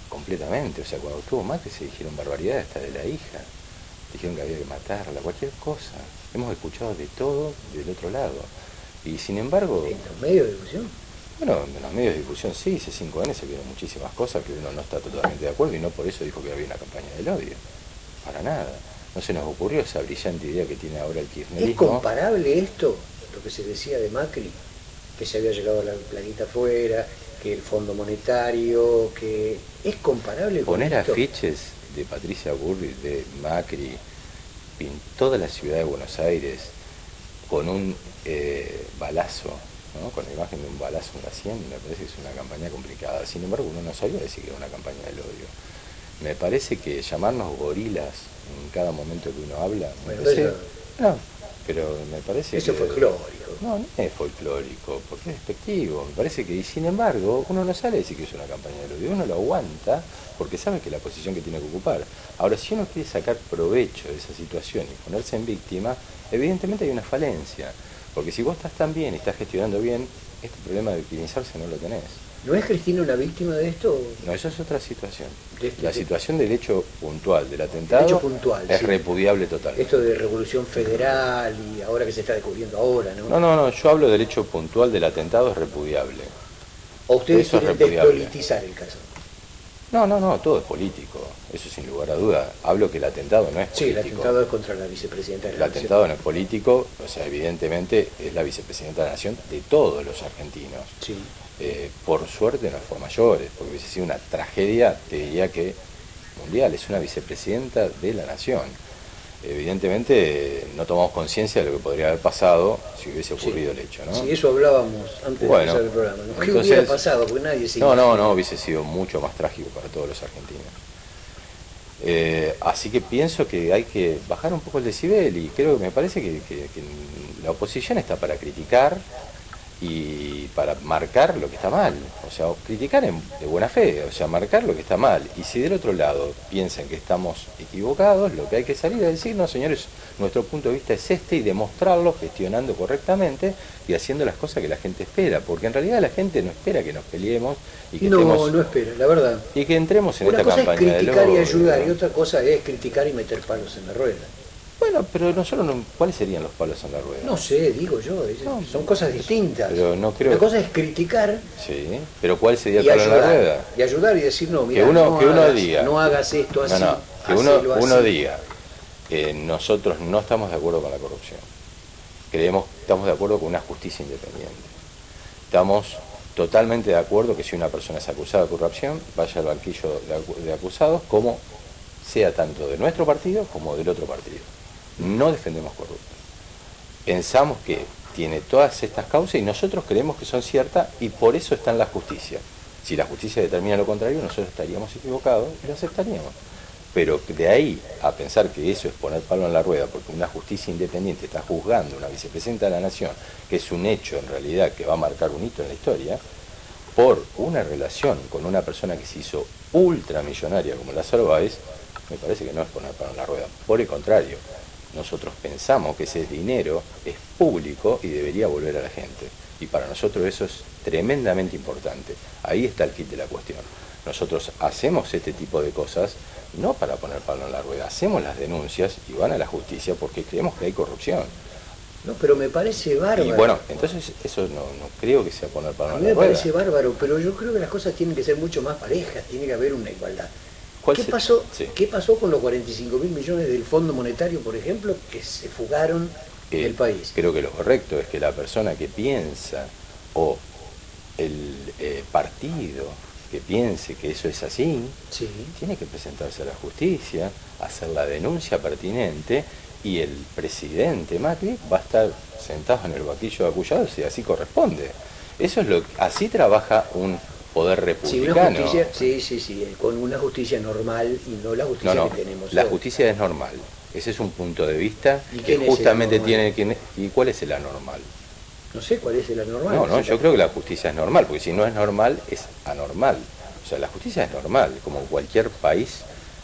completamente, o sea, cuando estuvo Macri se dijeron barbaridades hasta de la hija. Dijeron que había que matarla, cualquier cosa. Hemos escuchado de todo del otro lado. Y sin embargo... ¿En los medios de difusión? Bueno, en los medios de difusión sí, C5N se vieron muchísimas cosas que uno no está totalmente de acuerdo y no por eso dijo que había una campaña del odio. Para nada. No se nos ocurrió esa brillante idea que tiene ahora el kirchnerismo. ¿Es comparable esto, lo que se decía de Macri, que se había llegado a la planeta afuera, que el Fondo Monetario, que... ¿Es comparable con poner esto? Afiches de Patricia Bullrich, de Macri, en toda la ciudad de Buenos Aires, con un balazo, ¿no? Con la imagen de un balazo en la 100, me parece que es una campaña complicada. Sin embargo, uno no sabía decir que era una campaña del odio. Me parece que llamarnos gorilas en cada momento que uno habla, bueno, parece... No, pero me parece eso que... es folclórico. No es folclórico, porque es despectivo. Me parece que, y sin embargo, uno no sale a decir que es una campaña del odio, uno lo aguanta porque sabe que es la posición que tiene que ocupar. Ahora, si uno quiere sacar provecho de esa situación y ponerse en víctima, evidentemente hay una falencia. Porque si vos estás tan bien y estás gestionando bien, este problema de victimizarse no lo tenés. ¿No es Cristina una víctima de esto? No, eso es otra situación. La situación del hecho puntual, del atentado, hecho puntual, es sí. Repudiable totalmente. Esto de revolución federal y ahora que se está descubriendo ahora, ¿no? No, yo hablo del hecho puntual del atentado, es repudiable. ¿O ustedes Eso es quieren repudiable. despolitizar el caso? No, todo es político, eso sin lugar a duda. Hablo que el atentado no es político. Sí, el atentado es contra la vicepresidenta de la Nación. El atentado no es político, o sea, evidentemente es la vicepresidenta de la Nación de todos los argentinos. Sí. Por suerte no fue mayores, porque hubiese sido una tragedia, te diría que mundial, es una vicepresidenta de la Nación. Evidentemente no tomamos conciencia de lo que podría haber pasado si hubiese ocurrido el hecho, ¿no? Sí, eso hablábamos antes de empezar el programa, ¿no? ¿Qué hubiera pasado? Porque nadie se No, hubiese sido mucho más trágico para todos los argentinos. Así que pienso que hay que bajar un poco el decibel y creo que me parece que la oposición está para criticar y para marcar lo que está mal, o sea, criticar de buena fe, o sea, marcar lo que está mal. Y si del otro lado piensan que estamos equivocados, lo que hay que salir a decir, no señores, nuestro punto de vista es este, y demostrarlo gestionando correctamente y haciendo las cosas que la gente espera, porque en realidad la gente no espera que nos peleemos y que no espera, la verdad. Y que entremos en una esta campaña de Una cosa es criticar y ayudar, ¿no? y otra cosa es criticar y meter palos en la rueda. Bueno, pero nosotros no, ¿cuáles serían los palos en la rueda? No sé, digo yo, son cosas distintas. Pero no creo. Una cosa es criticar. Sí, pero ¿cuál sería el palo en la rueda? Y ayudar y decir, no, mira, no hagas esto así. Que uno diga, nosotros no estamos de acuerdo con la corrupción. Estamos de acuerdo con una justicia independiente. Estamos totalmente de acuerdo que si una persona es acusada de corrupción, vaya al banquillo de acusados, como sea tanto de nuestro partido como del otro partido. No defendemos corruptos. Pensamos que tiene todas estas causas y nosotros creemos que son ciertas y por eso está en la justicia. Si la justicia determina lo contrario, nosotros estaríamos equivocados y lo aceptaríamos. Pero de ahí a pensar que eso es poner palo en la rueda, porque una justicia independiente está juzgando a una vicepresidenta de la Nación, que es un hecho en realidad que va a marcar un hito en la historia, por una relación con una persona que se hizo ultramillonaria como Lázaro Báez, me parece que no es poner palo en la rueda. Por el contrario, nosotros pensamos que ese dinero es público y debería volver a la gente. Y para nosotros eso es tremendamente importante. Ahí está el kit de la cuestión. Nosotros hacemos este tipo de cosas no para poner palo en la rueda, hacemos las denuncias y van a la justicia porque creemos que hay corrupción. No, pero me parece bárbaro. Y bueno, entonces eso no creo que sea poner palo en la rueda. A mí me parece bárbaro, pero yo creo que las cosas tienen que ser mucho más parejas, tiene que haber una igualdad. ¿Qué pasó con los 45.000 millones del Fondo Monetario, por ejemplo, que se fugaron del país? Creo que lo correcto es que la persona que piensa o el partido que piense que eso es así, sí, tiene que presentarse a la justicia, hacer la denuncia pertinente y el presidente Macri va a estar sentado en el banquillo de acusados si así corresponde. Eso es así trabaja un poder republicano. Sí, con una justicia normal y no la justicia que tenemos. La justicia es normal. Ese es un punto de vista que justamente tiene que... ¿Y cuál es el anormal? No sé cuál es el anormal. No, yo creo que la justicia es normal, porque si no es normal, es anormal. O sea, la justicia es normal, como cualquier país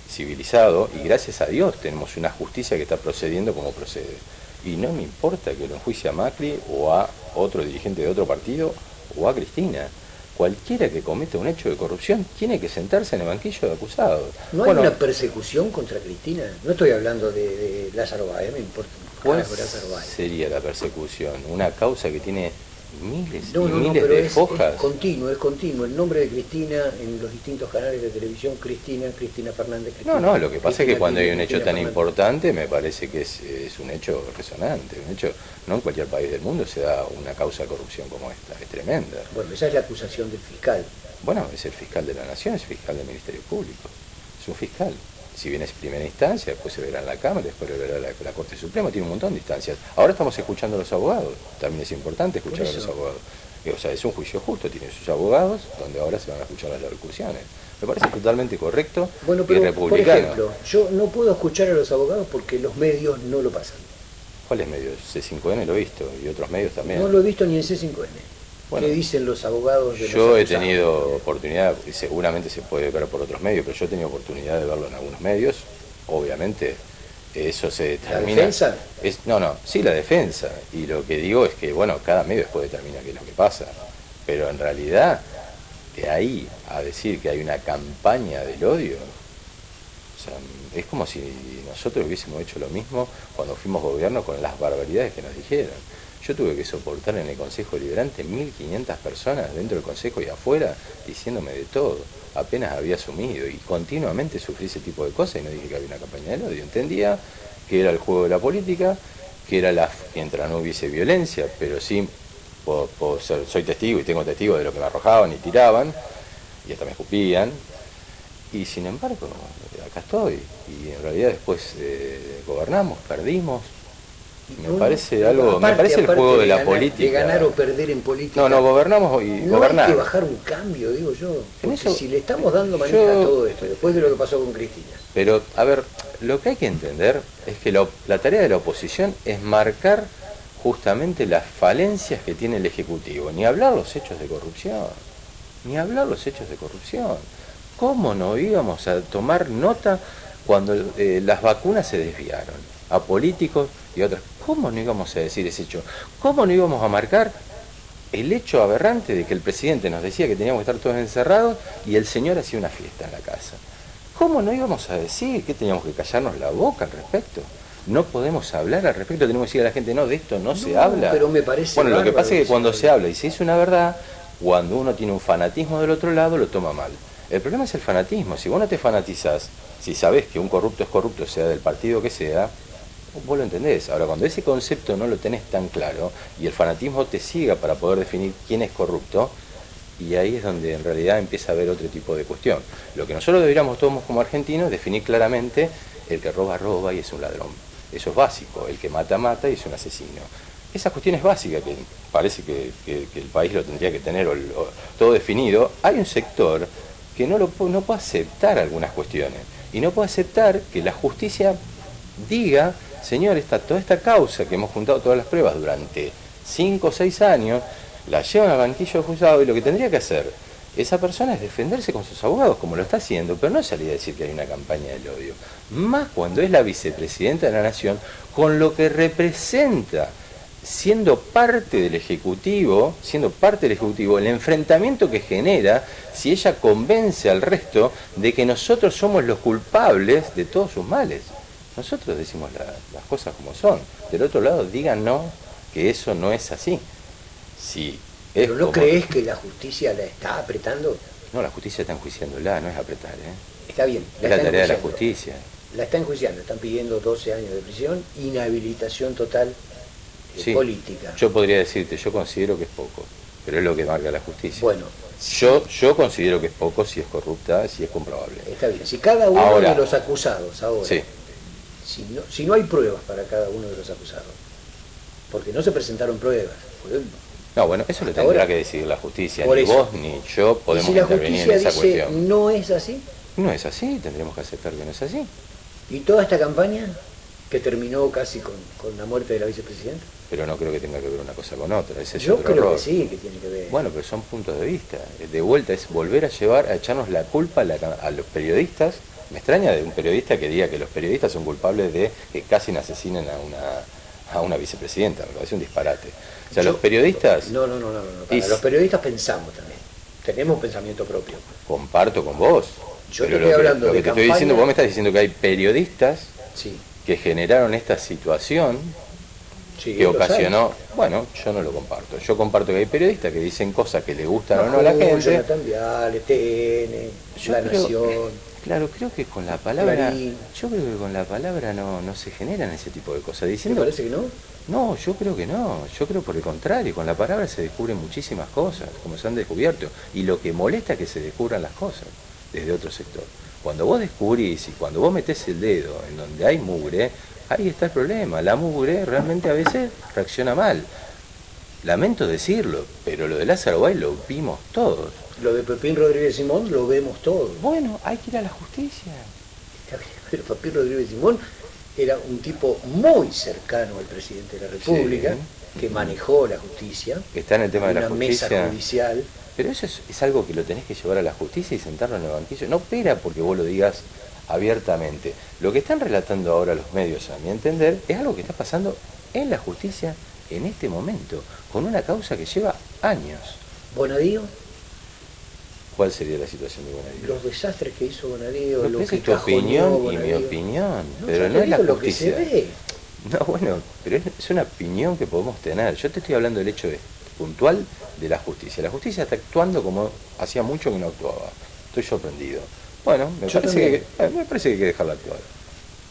civilizado, y gracias a Dios tenemos una justicia que está procediendo como procede. Y no me importa que lo enjuicie a Macri o a otro dirigente de otro partido o a Cristina. Cualquiera que cometa un hecho de corrupción tiene que sentarse en el banquillo de acusados. ¿No hay una persecución contra Cristina? No estoy hablando de Lázaro Báez, me importa. ¿Cuál sería la persecución? Una causa que tiene miles y miles de fojas. Es continuo. El nombre de Cristina en los distintos canales de televisión, Cristina Fernández. No, lo que pasa es que cuando hay un hecho tan importante, me parece que es un hecho resonante. Un hecho, no en cualquier país del mundo se da una causa de corrupción como esta, es tremenda. Bueno, esa es la acusación del fiscal. Bueno, es el fiscal de la Nación, es el fiscal del Ministerio Público, es un fiscal. Si bien es primera instancia, después se verá en la Cámara, después se verá la Corte Suprema, tiene un montón de instancias. Ahora estamos escuchando a los abogados, también es importante escuchar a los abogados. O sea, es un juicio justo, tiene sus abogados, donde ahora se van a escuchar las locuciones. Me parece totalmente correcto y republicano. Por ejemplo, yo no puedo escuchar a los abogados porque los medios no lo pasan. ¿Cuáles medios? C5N lo he visto, y otros medios también. No lo he visto ni en C5N. Bueno, ¿qué dicen los abogados de los Yo he tenido oportunidad, y seguramente se puede ver por otros medios, pero yo he tenido oportunidad de verlo en algunos medios. Obviamente, eso se determina. ¿La defensa? Sí, la defensa. Y lo que digo es que, bueno, cada medio después determina qué es lo que pasa. Pero en realidad, de ahí a decir que hay una campaña del odio, o sea, es como si nosotros hubiésemos hecho lo mismo cuando fuimos gobierno con las barbaridades que nos dijeron. Yo tuve que soportar en el Consejo Deliberante 1.500 personas dentro del Consejo y afuera diciéndome de todo. Apenas había asumido y continuamente sufrí ese tipo de cosas y no dije que había una campaña del odio. Entendía que era el juego de la política, que era mientras no hubiese violencia, pero sí soy testigo y tengo testigo de lo que me arrojaban y tiraban y hasta me escupían. Y sin embargo, acá estoy. Y en realidad después gobernamos, perdimos. Me parece algo, me parece el juego de la política. De ganar o perder en política. No, gobernamos y no gobernar. hay que bajar un cambio, digo yo. Porque eso, si le estamos dando manija a todo esto, después de lo que pasó con Cristina. Pero, a ver, lo que hay que entender es que la tarea de la oposición es marcar justamente las falencias que tiene el Ejecutivo. Ni hablar los hechos de corrupción. Ni hablar los hechos de corrupción. ¿Cómo no íbamos a tomar nota cuando las vacunas se desviaron a políticos y otras? ¿Cómo no íbamos a decir ese hecho? ¿Cómo no íbamos a marcar el hecho aberrante de que el presidente nos decía que teníamos que estar todos encerrados y el señor hacía una fiesta en la casa? ¿Cómo no íbamos a decir que teníamos que callarnos la boca al respecto? No podemos hablar al respecto, tenemos que decir a la gente, no, de esto no se habla. Pero me parece bueno, lo que pasa es que cuando se se habla y se dice una verdad, cuando uno tiene un fanatismo del otro lado, lo toma mal. El problema es el fanatismo. Si vos no te fanatizás, si sabés que un corrupto es corrupto, sea del partido que sea, vos lo entendés. Ahora, cuando ese concepto no lo tenés tan claro y el fanatismo te siga para poder definir quién es corrupto, y ahí es donde en realidad empieza a haber otro tipo de cuestión. Lo que nosotros deberíamos todos como argentinos definir claramente: el que roba, roba y es un ladrón. Eso es básico. El que mata, mata y es un asesino. Esas cuestiones básicas que parece que el país lo tendría que tener todo definido. Hay un sector que no puede aceptar algunas cuestiones y no puede aceptar que la justicia diga: señor, toda esta causa que hemos juntado todas las pruebas durante 5 o 6 años, la llevan al banquillo de juzgado, y lo que tendría que hacer esa persona es defenderse con sus abogados, como lo está haciendo, pero no salir a decir que hay una campaña del odio. Más cuando es la vicepresidenta de la Nación, con lo que representa, siendo parte del Ejecutivo, el enfrentamiento que genera si ella convence al resto de que nosotros somos los culpables de todos sus males. Nosotros decimos las cosas como son. Del otro lado, díganos que eso no es así. Si es ¿Pero no crees que la justicia la está apretando? No, la justicia está enjuiciándola, no es apretar, Está bien. Es la tarea de la justicia. La está enjuiciando, están pidiendo 12 años de prisión, inhabilitación total política. Yo podría decirte, yo considero que es poco, pero es lo que marca la justicia. Bueno. Yo considero que es poco si es corrupta, si es comprobable. Está bien. Si cada uno de los acusados ahora, sí. si no hay pruebas para cada uno de los acusados, porque no se presentaron pruebas, por ejemplo. No, bueno, eso lo tendrá que decidir la justicia. Ni eso. Vos ni yo podemos intervenir en esa cuestión. Si la justicia dice no es así. No es así, tendremos que aceptar que no es así. ¿Y toda esta campaña que terminó casi con la muerte de la vicepresidenta? Pero no creo que tenga que ver una cosa con otra. Yo creo que sí, que tiene que ver. Bueno, pero son puntos de vista. De vuelta es volver a echarnos la culpa a los periodistas. Me extraña de un periodista que diga que los periodistas son culpables de que casi asesinen a una vicepresidenta. Me parece un disparate. O sea, los periodistas... No. Los periodistas pensamos también. Tenemos pensamiento propio. Comparto con vos. Yo te estoy hablando de estoy diciendo, vos me estás diciendo que hay periodistas que generaron esta situación que ocasionó... Bueno, yo no lo comparto. Yo comparto que hay periodistas que dicen cosas que le gustan o no a la gente. Jonathan Viale, TN, La Nación... Claro, creo que con la palabra... Clarín. Yo creo que con la palabra no se generan ese tipo de cosas. Diciendo, ¿Te parece que no? No, yo creo que no. Yo creo por el contrario. Con la palabra se descubren muchísimas cosas, como se han descubierto. Y lo que molesta es que se descubran las cosas desde otro sector. Cuando vos descubrís y cuando vos metés el dedo en donde hay mugre, ahí está el problema. La mugre realmente a veces reacciona mal. Lamento decirlo, pero lo de Lázaro Báez lo vimos todos. Lo de Pepín Rodríguez Simón lo vemos todos. Bueno, hay que ir a la justicia. Está bien, pero Pepín Rodríguez Simón era un tipo muy cercano al presidente de la República, que manejó la justicia. Está en el tema de la justicia. Una mesa judicial. Pero eso es algo que lo tenés que llevar a la justicia y sentarlo en el banquillo. No espera porque vos lo digas abiertamente. Lo que están relatando ahora los medios, a mi entender, es algo que está pasando en la justicia en este momento, con una causa que lleva años. ¿Bonadío? ¿Cuál sería la situación de Bonadío? Los desastres que hizo Bonadío, lo que es tu opinión y mi opinión, pero no es la justicia. Lo que se ve. No, bueno, pero es una opinión que podemos tener. Yo te estoy hablando del hecho puntual de la justicia. La justicia está actuando como hacía mucho que no actuaba. Estoy sorprendido. Bueno, me parece que hay que dejarla actuar.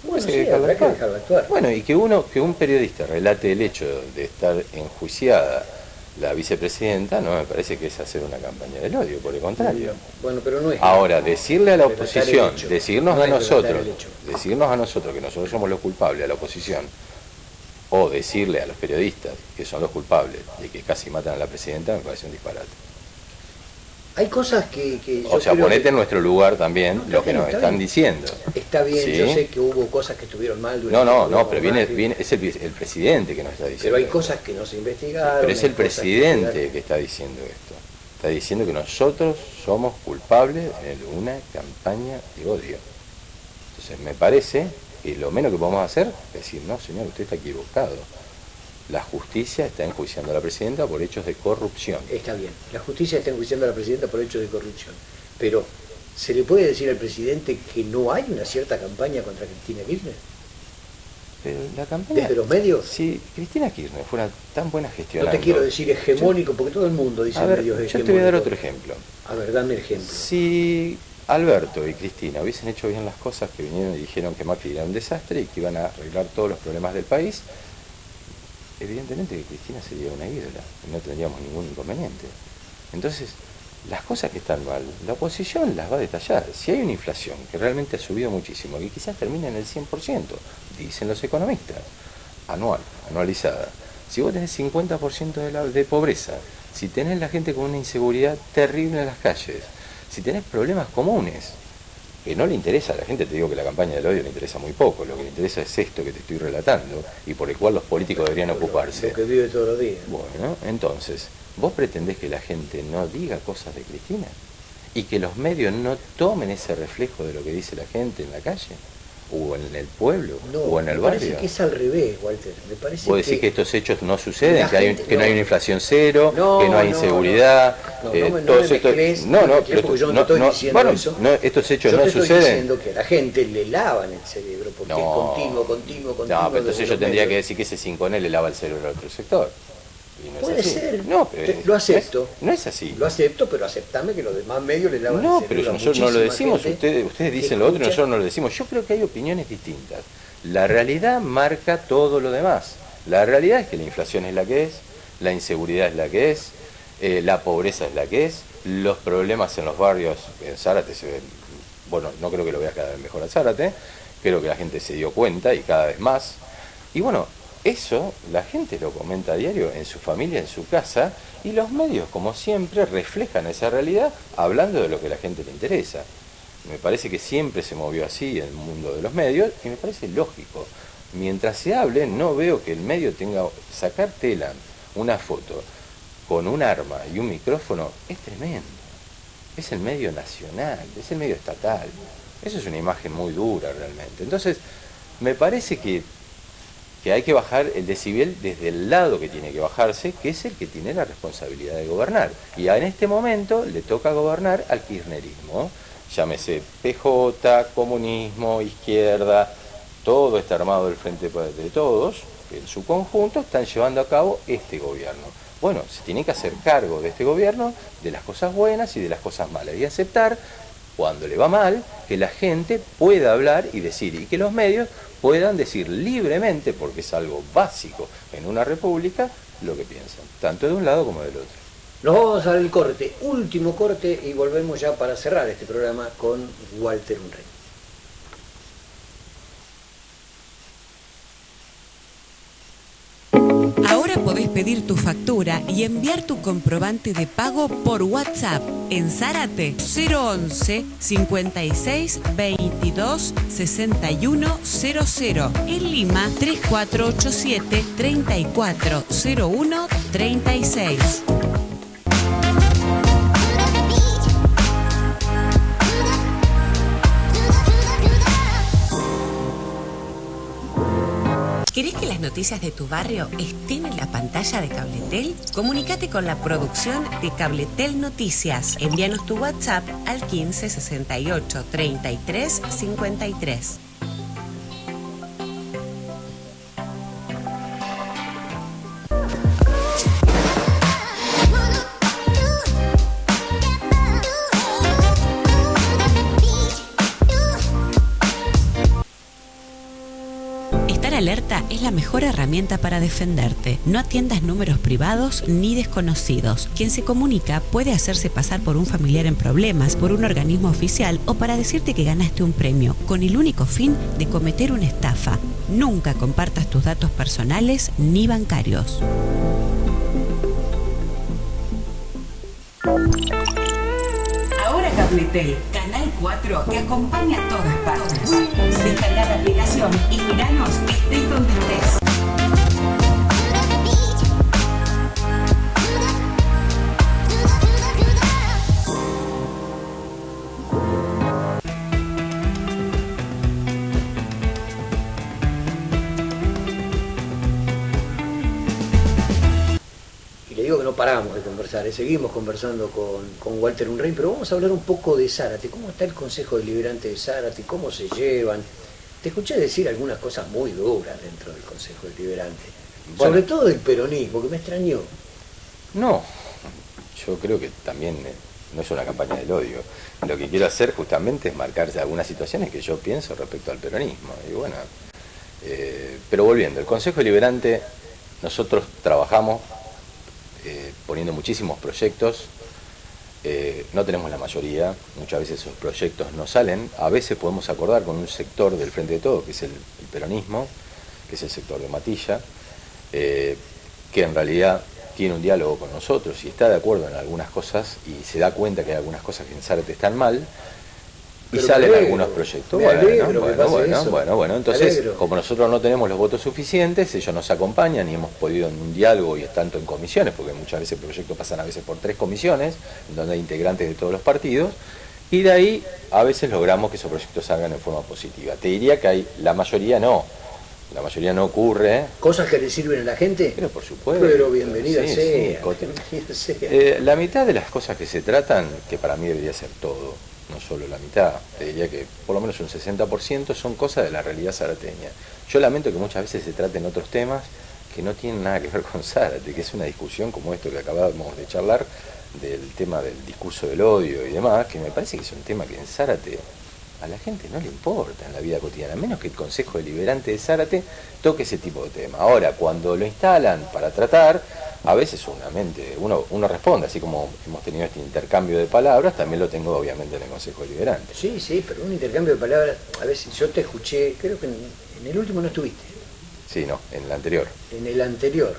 Bueno, sí, habrá que dejarla actuar. Bueno, y que un periodista relate el hecho de estar enjuiciada la vicepresidenta, no me parece que es hacer una campaña del odio, por el contrario. Bueno, pero no es. Ahora, decirle a la oposición, decirnos a nosotros que nosotros somos los culpables, a la oposición, o decirle a los periodistas que son los culpables de que casi matan a la presidenta, me parece un disparate. Hay cosas que o sea, ponete en nuestro lugar también lo que nos están diciendo. Está bien, ¿sí? Yo sé que hubo cosas que estuvieron mal durante No, pero viene es el presidente que nos está diciendo. Pero hay cosas que no se investigaron. Pero es el presidente que está diciendo esto. Está diciendo que nosotros somos culpables de una campaña de odio. Entonces me parece que lo menos que podemos hacer es decir, no señor, usted está equivocado. La justicia está enjuiciando a la presidenta por hechos de corrupción. Está bien, la justicia está enjuiciando a la presidenta por hechos de corrupción. Pero, ¿se le puede decir al presidente que no hay una cierta campaña contra Cristina Kirchner? Pero la campaña... ¿Desde los medios? Si Cristina Kirchner fuera tan buena gestionando... No te quiero decir hegemónico, porque todo el mundo dice medios hegemónicos. Yo te voy a dar otro ejemplo. A ver, dame el ejemplo. Si Alberto y Cristina hubiesen hecho bien las cosas, que vinieron y dijeron que Macri era un desastre y que iban a arreglar todos los problemas del país, evidentemente que Cristina sería una ídola y no tendríamos ningún inconveniente. Entonces, las cosas que están mal, la oposición las va a detallar. Si hay una inflación que realmente ha subido muchísimo, que quizás termine en el 100%, dicen los economistas, anualizada. Si vos tenés 50% de pobreza, si tenés la gente con una inseguridad terrible en las calles, si tenés problemas comunes, que no le interesa a la gente, te digo que la campaña del odio le interesa muy poco, lo que le interesa es esto que te estoy relatando y por el cual los políticos deberían ocuparse. Lo que vive todos los días. Bueno, entonces, ¿vos pretendés que la gente no diga cosas de Cristina? ¿Y que los medios no tomen ese reflejo de lo que dice la gente en la calle? ¿O en el pueblo? ¿O en el barrio? Me parece que es al revés, Walter. Me parece ¿Vos decís que estos hechos no suceden? ¿Que no hay una inflación cero? ¿Que no hay inseguridad? Estos hechos no suceden. Yo te estoy diciendo que a la gente le lavan el cerebro porque es continuo. No, pero entonces yo tendría que decir que ese 5N le lava el cerebro al otro sector. No puede ser, no, pero lo acepto. No es así. Lo acepto, pero aceptame que los demás medios le lavan el cerebro. No, pero nosotros no lo decimos, ustedes dicen lo otro y nosotros no lo decimos. Yo creo que hay opiniones distintas. La realidad marca todo lo demás. La realidad es que la inflación es la que es, la inseguridad es la que es, la pobreza es la que es, los problemas en los barrios, en Zárate se ven, bueno, no creo que lo veas cada vez mejor a Zárate, creo que la gente se dio cuenta y cada vez más. Y bueno, eso la gente lo comenta a diario en su familia, en su casa, y los medios, como siempre, reflejan esa realidad hablando de lo que a la gente le interesa. Me parece que siempre se movió así en el mundo de los medios y me parece lógico. Mientras se hable, no veo que el medio tenga... Sacar tela, una foto, con un arma y un micrófono, es tremendo. Es el medio nacional, es el medio estatal. Eso es una imagen muy dura realmente. Entonces, me parece que hay que bajar el decibel desde el lado que tiene que bajarse, que es el que tiene la responsabilidad de gobernar. Y en este momento le toca gobernar al kirchnerismo. Llámese PJ, comunismo, izquierda, todo está armado del Frente de Todos, que en su conjunto están llevando a cabo este gobierno. Bueno, se tiene que hacer cargo de este gobierno, de las cosas buenas y de las cosas malas, y aceptar, cuando le va mal, que la gente pueda hablar y decir, y que los medios puedan decir libremente, porque es algo básico en una república, lo que piensan, tanto de un lado como del otro. Nos vamos al corte, último corte, y volvemos ya para cerrar este programa con Walter Unrey. Ahora podés pedir tu factura y enviar tu comprobante de pago por WhatsApp en Zárate 011 56 22 61 00. En Lima 3487 3401 36. ¿Querés que las noticias de tu barrio estén en la pantalla de Cabletel? Comunícate con la producción de Cabletel Noticias. Envíanos tu WhatsApp al 15 68 33 53. Estar alerta es la mejor herramienta para defenderte. No atiendas números privados ni desconocidos. Quien se comunica puede hacerse pasar por un familiar en problemas, por un organismo oficial o para decirte que ganaste un premio, con el único fin de cometer una estafa. Nunca compartas tus datos personales ni bancarios. Ahora Cabletel, Canal 4, te acompaña a todas partes. Descarga la aplicación y miranos estés donde estés. Que no paramos de conversar, seguimos conversando con Walter Unrein, pero vamos a hablar un poco de Zárate. ¿Cómo está el Consejo Deliberante de Zárate? ¿Cómo se llevan? Te escuché decir algunas cosas muy duras dentro del Consejo Deliberante, bueno, sobre todo del peronismo, que me extrañó. No, yo creo que también no es una campaña del odio. Lo que quiero hacer justamente es marcar algunas situaciones que yo pienso respecto al peronismo. Y bueno, pero volviendo, el Consejo Deliberante, nosotros trabajamos poniendo muchísimos proyectos, no tenemos la mayoría, muchas veces esos proyectos no salen, a veces podemos acordar con un sector del Frente de Todos, que es el peronismo, que es el sector de Matilla, que en realidad tiene un diálogo con nosotros y está de acuerdo en algunas cosas y se da cuenta que hay algunas cosas que en Zárate están mal, y pero salen algunos proyectos. Bueno, entonces, como nosotros no tenemos los votos suficientes, ellos nos acompañan y hemos podido en un diálogo y tanto en comisiones, porque muchas veces proyectos pasan a veces por 3 comisiones, donde hay integrantes de todos los partidos, y de ahí a veces logramos que esos proyectos salgan en forma positiva. Te diría que hay la mayoría no ocurre. ¿Cosas que le sirven a la gente? Pero por supuesto. Pero bienvenida sea. La mitad de las cosas que se tratan, que para mí debería ser todo, no solo la mitad, te diría que por lo menos un 60% son cosas de la realidad zarateña. Yo lamento que muchas veces se traten otros temas que no tienen nada que ver con Zárate, que es una discusión como esto que acabamos de charlar, del tema del discurso del odio y demás, que me parece que es un tema que en Zárate a la gente no le importa en la vida cotidiana, a menos que el Consejo Deliberante de Zárate toque ese tipo de tema. Ahora, cuando lo instalan para tratar, a veces uno responde, así como hemos tenido este intercambio de palabras, también lo tengo obviamente en el Consejo Deliberante. Sí, pero un intercambio de palabras, a veces yo te escuché, creo que en el último no estuviste. Sí, no, en el anterior. En el anterior.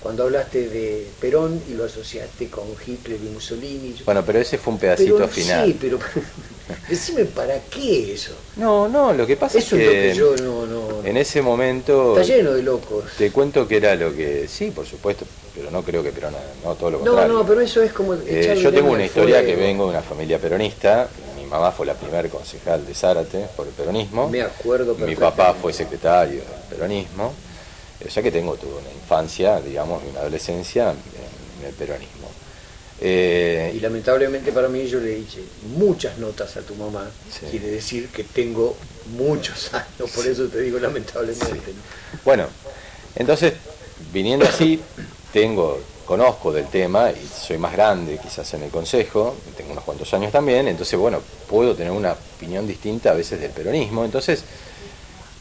Cuando hablaste de Perón y lo asociaste con Hitler y Mussolini. Bueno, pero ese fue un pedacito final. Sí, pero decime para qué eso. No, lo que pasa eso es que, es lo que yo no... En ese momento... Está lleno de locos. Te cuento que era lo que... Sí, por supuesto, pero no creo que Perón... No, todo lo contrario. No, pero eso es como... yo tengo una historia que vengo de una familia peronista. Mi mamá fue la primer concejal de Zárate por el peronismo. Me acuerdo perfectamente. Mi papá fue secretario del peronismo. O sea que tengo toda una infancia, digamos, y una adolescencia en el peronismo. Y lamentablemente para mí, yo le hice muchas notas a tu mamá, sí. Quiere decir que tengo muchos años, por eso te digo lamentablemente. Sí. ¿No? Bueno, entonces, viniendo así, conozco del tema y soy más grande quizás en el consejo, tengo unos cuantos años también, entonces bueno, puedo tener una opinión distinta a veces del peronismo. Entonces,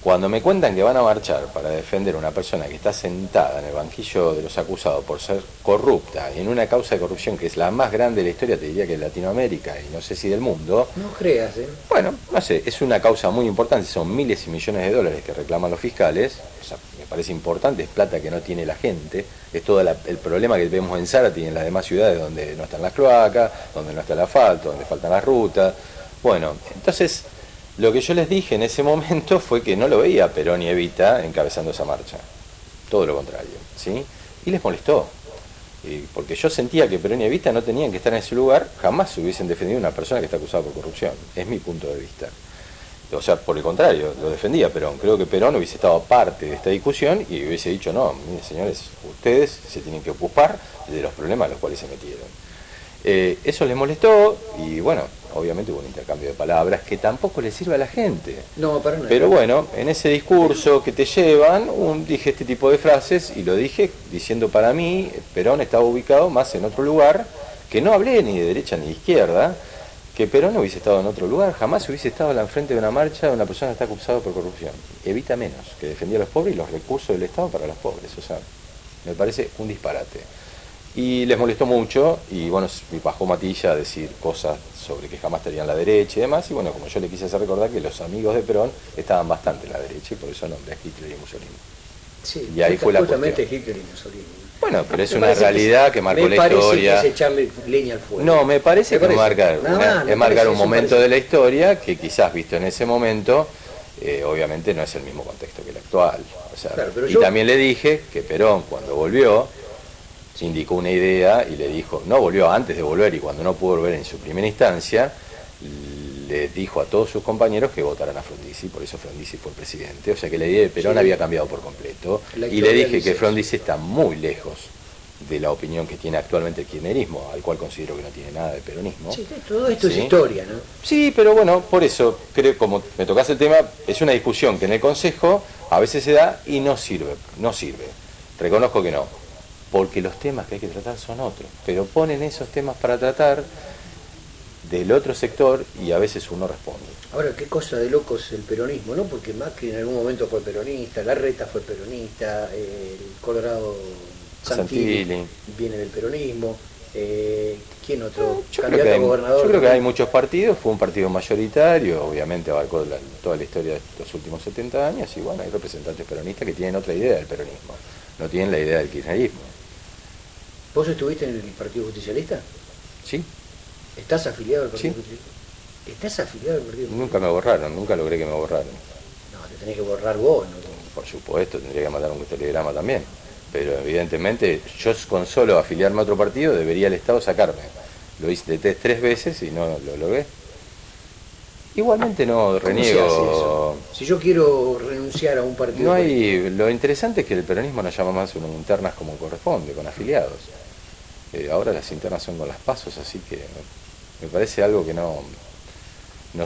cuando me cuentan que van a marchar para defender a una persona que está sentada en el banquillo de los acusados por ser corrupta en una causa de corrupción que es la más grande de la historia, te diría que de Latinoamérica y no sé si del mundo. No creas, ¿eh? Bueno, no sé, es una causa muy importante, son miles y millones de dólares que reclaman los fiscales, o sea, me parece importante, es plata que no tiene la gente, es todo el problema que vemos en Zárate y en las demás ciudades donde no están las cloacas, donde no está el asfalto, donde faltan las rutas. Bueno, entonces... Lo que yo les dije en ese momento fue que no lo veía Perón y Evita encabezando esa marcha, todo lo contrario, ¿sí? Y les molestó, porque yo sentía que Perón y Evita no tenían que estar en ese lugar, jamás se hubiesen defendido a una persona que está acusada por corrupción, es mi punto de vista. O sea, por el contrario, lo defendía Perón, creo que Perón hubiese estado parte de esta discusión y hubiese dicho, no, miren señores, ustedes se tienen que ocupar de los problemas a los cuales se metieron. Eso les molestó y bueno, obviamente hubo un intercambio de palabras que tampoco le sirve a la gente. No, para nada. Pero bueno, en ese discurso que te llevan, dije este tipo de frases y lo dije diciendo para mí, Perón estaba ubicado más en otro lugar, que no hablé ni de derecha ni de izquierda, que Perón hubiese estado en otro lugar, jamás hubiese estado al frente de una marcha de una persona que está acusada por corrupción. Evita menos, que defendía a los pobres y los recursos del Estado para los pobres. O sea, me parece un disparate. Y les molestó mucho, y bueno, bajó Matilla a decir cosas sobre que jamás estarían la derecha y demás, y bueno, como yo le quise hacer recordar que los amigos de Perón estaban bastante en la derecha, y por eso nombré a Hitler y Mussolini. Sí, y ahí fue la justamente cuestión. Hitler y Mussolini. Bueno, pero es una realidad que marcó la historia. Que es echarle leña al fuego. No, me parece que es marcar un momento de la historia que quizás visto en ese momento, obviamente no es el mismo contexto que el actual. O sea, claro, y también le dije que Perón, cuando volvió, indicó una idea y le dijo, no volvió antes de volver, y cuando no pudo volver en su primera instancia, le dijo a todos sus compañeros que votaran a Frondizi, por eso Frondizi fue presidente. O sea que la idea de Perón había cambiado por completo. Y le dije que Frondizi está muy lejos de la opinión que tiene actualmente el kirchnerismo, al cual considero que no tiene nada de peronismo. Sí, todo esto es historia, ¿no? Sí, pero bueno, por eso creo, como me tocas el tema, es una discusión que en el Consejo a veces se da y no sirve. Reconozco que no, porque los temas que hay que tratar son otros, pero ponen esos temas para tratar del otro sector y a veces uno responde. Ahora, qué cosa de locos el peronismo, ¿no? Porque Macri en algún momento fue peronista, Larreta fue peronista, el Colorado Santilli viene del peronismo, ¿quién otro? Candidato a gobernador. Yo creo que hay muchos partidos, fue un partido mayoritario, obviamente abarcó toda la historia de los últimos 70 años, y bueno, hay representantes peronistas que tienen otra idea del peronismo, no tienen la idea del kirchnerismo. ¿Vos estuviste en el Partido Justicialista? Sí. ¿Estás afiliado al Partido Justicialista? ¿Estás afiliado al Partido Justicialista? Nunca me borraron, nunca logré que me borraran. No, te tenés que borrar vos, ¿no? Por supuesto, tendría que mandar un telegrama también. Pero evidentemente, yo con solo afiliarme a otro partido, debería el Estado sacarme. Lo hice 3 veces y no lo logré. Igualmente no reniego. Si yo quiero renunciar a un partido... No hay. Lo interesante es que el peronismo no llama más unas internas como corresponde, con afiliados. Ahora las internas son con las pasos, así que me parece algo que no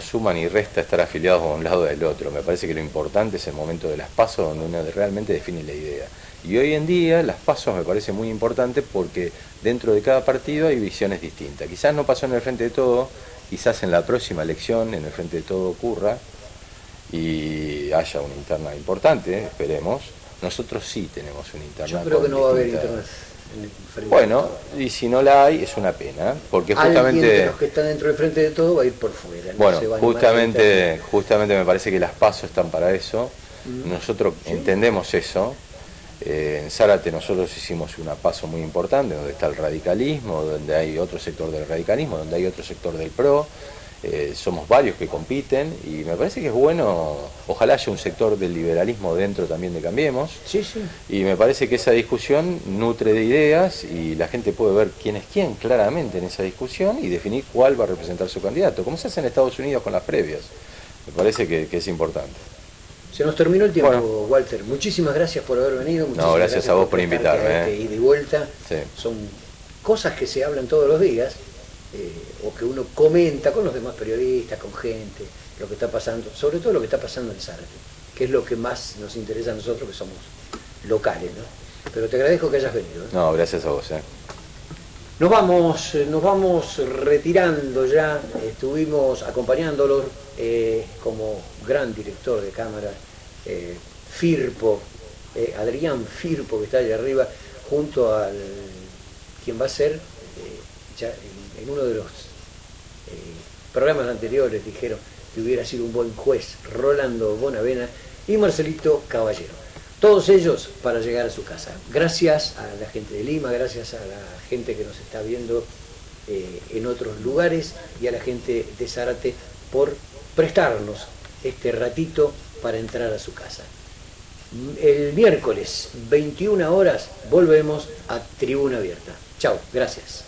suma ni resta estar afiliados a un lado del otro. Me parece que lo importante es el momento de las pasos, donde uno realmente define la idea. Y hoy en día las pasos me parece muy importante porque dentro de cada partido hay visiones distintas. Quizás no pasó en el Frente de Todo, quizás en la próxima elección en el Frente de Todo ocurra y haya una interna importante, esperemos. Nosotros sí tenemos una interna. Yo creo que no va a haber interna. Bueno, y si no la hay, es una pena, porque justamente... Alguien de los que están dentro del Frente de Todo va a ir por fuera. Bueno, justamente me parece que las pasos están para eso. Nosotros entendemos eso. En Zárate nosotros hicimos una paso muy importante, donde está el radicalismo, donde hay otro sector del radicalismo, donde hay otro sector del PRO. Somos varios que compiten y me parece que es bueno, ojalá haya un sector del liberalismo dentro también de Cambiemos. Sí, sí. Y me parece que esa discusión nutre de ideas y la gente puede ver quién es quién claramente en esa discusión y definir cuál va a representar su candidato, como se hace en Estados Unidos con las previas. Me parece que es importante. Se nos terminó el tiempo, Walter. Muchísimas gracias por haber venido. No, gracias a vos por invitarme. Y de vuelta. Sí. Son cosas que se hablan todos los días. O que uno comenta con los demás periodistas, con gente, lo que está pasando, sobre todo lo que está pasando en Zárate, que es lo que más nos interesa a nosotros que somos locales, ¿no? Pero te agradezco que hayas venido. No, gracias a vos. Nos vamos retirando ya, estuvimos acompañándolos como gran director de cámara, Firpo, Adrián Firpo, que está allá arriba, junto al quien va a ser, ya en uno de los programas anteriores dijeron que hubiera sido un buen juez, Rolando Bonavena y Marcelito Caballero. Todos ellos para llegar a su casa. Gracias a la gente de Lima, gracias a la gente que nos está viendo en otros lugares y a la gente de Zárate por prestarnos este ratito para entrar a su casa. El miércoles, 21 horas, volvemos a Tribuna Abierta. Chau, gracias.